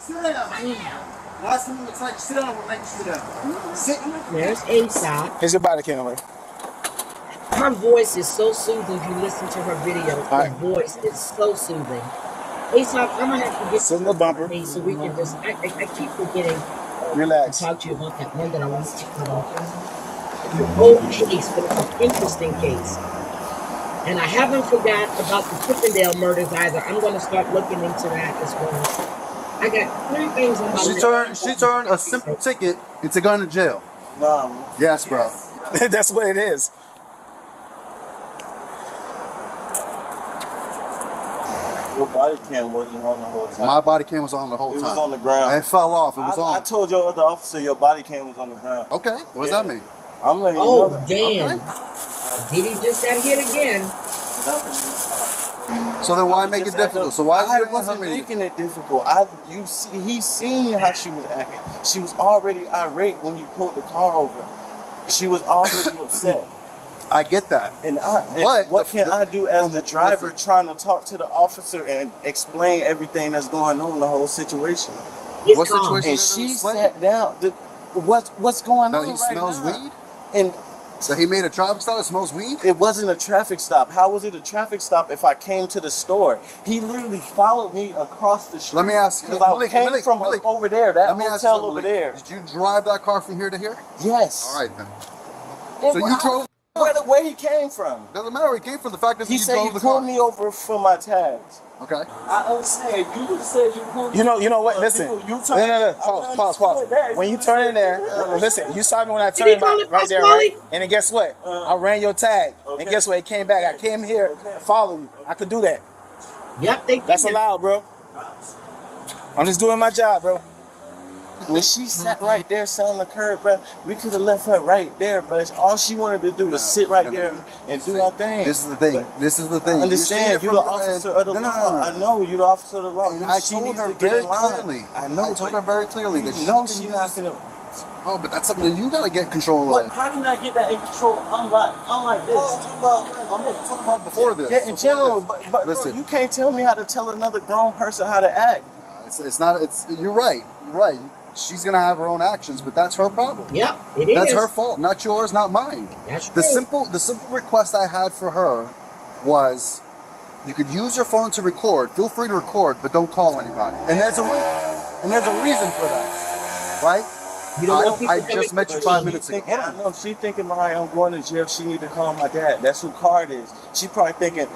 Sit down. Last time it's like, sit down, we'll make you sit down. Sit. There's Aesop. Here's your body camera. Her voice is so soothing. If you listen to her video, her voice is so soothing. Aesop, I'm gonna have to get sit in the bumper so we can just. I keep forgetting. Relax. To talk to you about that one that I want to cut off. It's an old case, but it's an interesting case. And I haven't forgot about the Chippendale murders either. I'm going to start looking into that as well. I got 3 things on my list. She turned a simple ticket into going to jail. No. Yes, bro. That's what it is. Your body cam wasn't on the whole time. My body cam was on the whole time. It was on the ground. It fell off. It was on. I told your other officer your body cam was on the ground. Okay. What does that mean? I'm letting you know that. Damn. Okay. Did he just got hit again? So then why make it difficult? So why I wasn't making it difficult. He seen how she was acting. She was already irate when you pulled the car over. She was already upset. I get that. And what can I do as the driver trying to talk to the officer and explain everything that's going on in the whole situation? What situation? And she sat down. What's going on? He smells weed? And so he made a traffic stop that smells weed? It wasn't a traffic stop. How was it a traffic stop if I came to the store? He literally followed me across the street. Let me ask you. Because I came from over there, that hotel over there. Did you drive that car from here to here? Yes. All right, then. So you drove... Where he came from. Doesn't matter where he came from. The fact is he said he pulled me over for my tags. Okay. I understand. You would have said you pulled me. You know what? Listen. No. Pause. When you turn in there, listen. You saw me when I turned right there, right? And then guess what? I ran your tag. And guess what? It came back. I came here to follow you. I could do that. Yep. That's allowed, bro. I'm just doing my job, bro. When she sat right there selling the curb, bro, we could have left her right there, but all she wanted to do was sit right there and do her thing. This is the thing. I understand. You're the officer of the law. I know you're the officer of the law. I told her very clearly. I told her very clearly that she knows she's not going to. Oh, but that's something that you got to get control of. How can I get that in control? Unlike this. I'm talking about before this. Yeah, in general, but listen, you can't tell me how to tell another grown person how to act. It's not. You're right. You're right. She's gonna have her own actions, but that's her problem. Yep, it is. That's her fault, not yours, not mine. That's true. The simple request I had for her was, you could use your phone to record. Feel free to record, but don't call anybody. And there's a reason for that, right? I just met you 5 minutes ago. I know she's thinking, Mariah, I'm going to jail. She need to call my dad. That's who Card is. She probably thinking,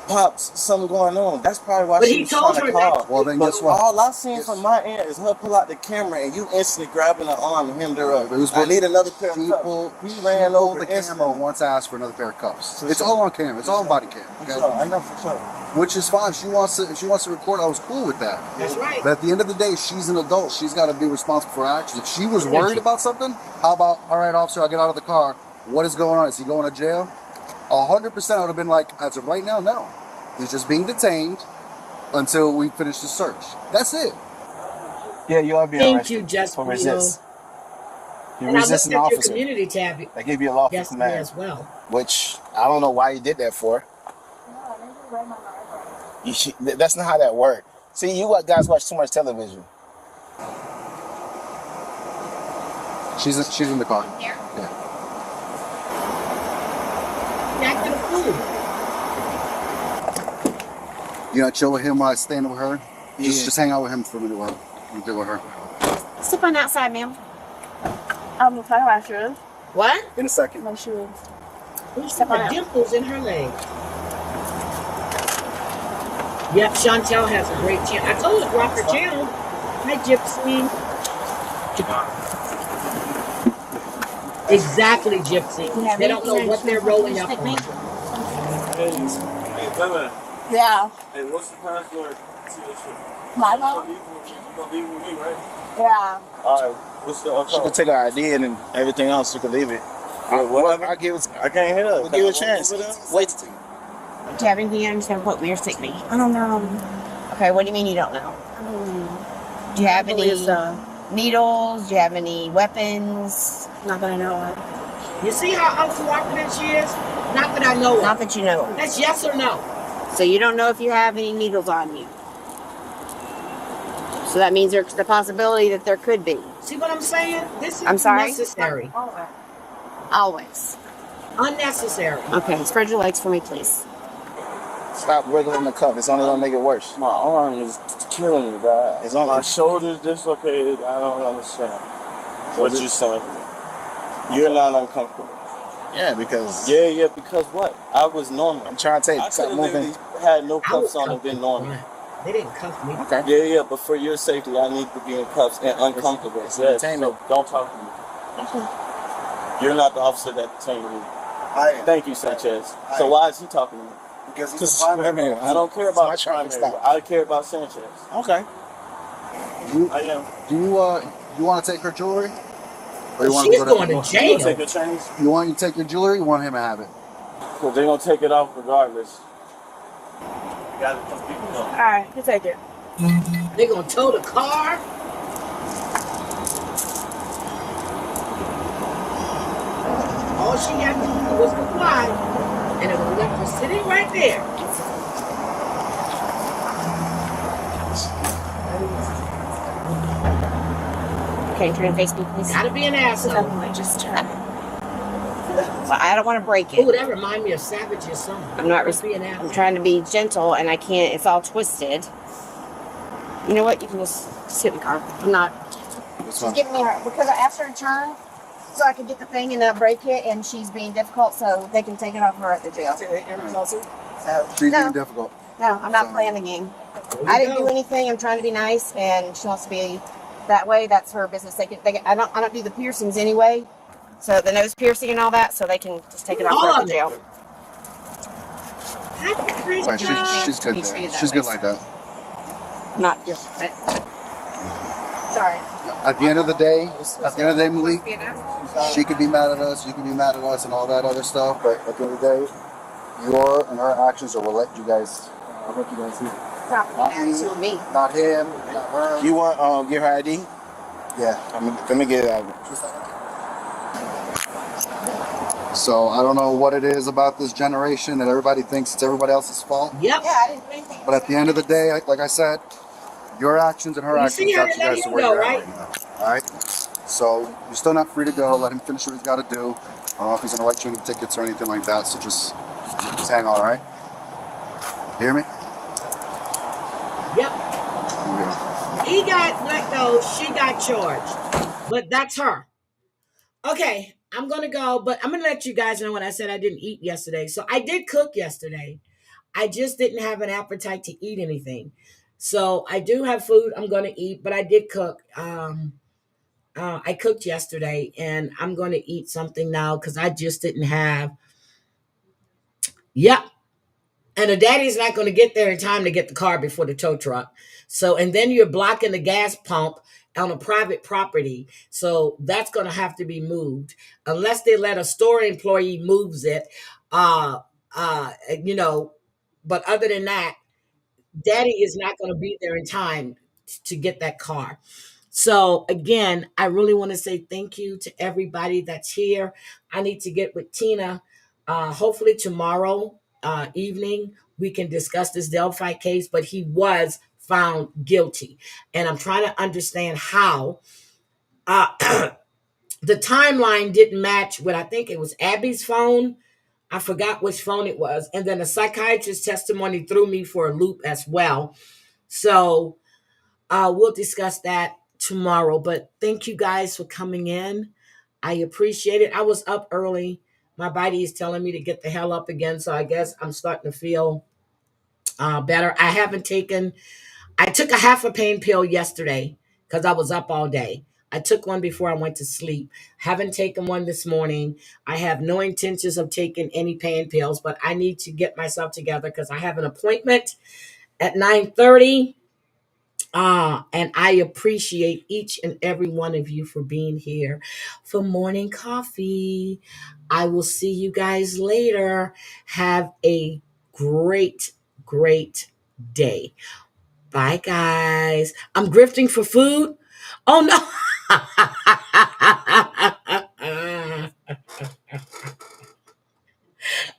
Pops, something going on. That's probably why she was trying to call. Well, then guess what? All I seen from my end is her pull out the camera and you instantly grabbing her arm and hemmed her up. I need another pair of cuffs. He ran over the camera and wants to ask for another pair of cuffs. It's all on camera. It's all on body cam. Okay? I know for sure. Which is fine. If she wants to record, I was cool with that. That's right. But at the end of the day, she's an adult. She's got to be responsible for her actions. If she was worried about something, how about, all right, officer, I'll get out of the car. What is going on? Is he going to jail? 100% I would have been like, as of right now, no. He's just being detained until we finish the search. That's it. Yeah, you are being arrested. Thank you, Jess. For resist. You and resist an officer. Your community tab. They gave you a lawful command as well. Which I don't know why you did that for. That's not how that worked. See, you guys watch too much television. She's in the car. Yeah. Acting a fool. You know, chill with him while I stand with her. Just hang out with him for a minute while you deal with her. Step on outside, ma'am. I'm gonna talk about shoes. What? In a second. My shoes. Step on dimples in her leg. Yep, Chantel has a great channel. I told her to drop her channel. Hi, Gypsy. Exactly, Gypsy. They don't know what they're rolling up on. Yeah. Hey, what's the password to your shit? My phone? You gonna leave with me, right? Yeah. Alright, what's the account? She can take her ID and then everything else, she can leave it. Whatever. I can't hear her. We'll give you a chance. Wait. Do you have anything you understand what weird sickness? I don't know. Okay, what do you mean you don't know? Do you have any needles? Do you have any weapons? Not that I know of. You see how uncooperative she is? Not that I know of. Not that you know of. That's yes or no. So you don't know if you have any needles on you. So that means there's the possibility that there could be. See what I'm saying? This is I'm sorry? unnecessary. Always. Unnecessary. Okay, spread your legs for me, please. Stop wiggling the cup. It's only gonna make it worse. My arm is killing me, God. It's only My shoulder's dislocated. I don't understand what you're saying. You're not uncomfortable. Yeah, because Yeah, because what? I was normal. I'm trying to tell you, I stop could have moving. had no I was cuffs on and been normal. They didn't cuff me. Okay. Yeah, but for your safety, I need to be in cuffs and uncomfortable. It's Yes, entertainment. so don't talk to me. You're not the officer that detained me. I am. Thank you, Sanchez. I So am. why is he talking to me? Because he's a primary. I don't care It's my about trying primary. to stop. I care about Sanchez. Okay. You, I am. Do you want to take her jewelry? Or you want She's to going to You jail. gonna take your chains? You want you to take your jewelry? Or you want him to have it? Because they're gonna take it off regardless. You gotta keep it on. Alright, you take it. They're going to tow the car. All she had to do was comply. And it was left her sitting right there. Okay, turn and face me, please. Gotta be an asshole. Just turn. Well, I don't want to break it. Oh, that remind me of Savage's song. I'm not. Gotta be an asshole. I'm trying to be gentle, and I can't. It's all twisted. You know what? You can just sit in the car. I'm not. She's giving me her because I asked her to turn so I could get the thing and not break it, and she's being difficult, so they can take it off her at the jail. So She's no, being difficult. no, I'm not playing the game. I didn't do anything. I'm trying to be nice, and she wants to be that way. That's her business. They can. I don't do the piercings anyway. So the nose piercing and all that, so they can just take it off her at the jail. Right, she's good there. She's good like that. Not just. Sorry. At the end of the day, Malik, she could be mad at us, you could be mad at us, and all that other stuff. But at the end of the day, your and her actions will let you guys. I'll let you guys see. Not me. Not him. Not her. You want get her ID? Yeah. Let me get it out. So I don't know what it is about this generation that everybody thinks it's everybody else's fault. Yep. Yeah, I didn't do anything. But at the end of the day, like I said, your actions and her actions got you guys to where you're at right now. All right. So you're still not free to go. Let him finish what he's got to do. I don't know if he's gonna write you any tickets or anything like that. So just hang on, all right? Hear me? Yep. He got let go. She got charged. But that's her. Okay, I'm going to go. But I'm going to let you guys know when I said I didn't eat yesterday. So I did cook yesterday. I just didn't have an appetite to eat anything. So I do have food I'm going to eat. But I did cook. I cooked yesterday. And I'm going to eat something now because I just didn't have. Yep. And the daddy's not going to get there in time to get the car before the tow truck. So, and then you're blocking the gas pump on a private property. So that's going to have to be moved unless they let a store employee moves it. You know, but other than that, daddy is not going to be there in time to get that car. So again, I really want to say thank you to everybody that's here. I need to get with Tina. Hopefully tomorrow evening we can discuss this Delphi case, but he was found guilty. And I'm trying to understand how the timeline didn't match with, I think it was Abby's phone. I forgot which phone it was. And then the psychiatrist's testimony threw me for a loop as well. So we'll discuss that tomorrow. But thank you guys for coming in. I appreciate it. I was up early. My body is telling me to get the hell up again. So I guess I'm starting to feel better. I took a half a pain pill yesterday because I was up all day. I took one before I went to sleep. Haven't taken one this morning. I have no intentions of taking any pain pills, but I need to get myself together because I have an appointment at 9:30. And I appreciate each and every one of you for being here for morning coffee. I will see you guys later. Have a great, great day. Bye, guys. I'm grifting for food. Oh, no.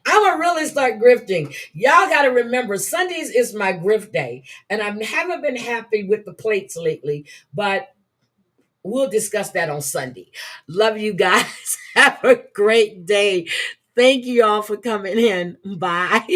I'm going to really start start grifting. Y'all got to remember, Sundays is my grift day, and I haven't been happy with the plates lately, but we'll discuss that on Sunday. Love you guys. Have a great day. Thank you all for coming in. Bye.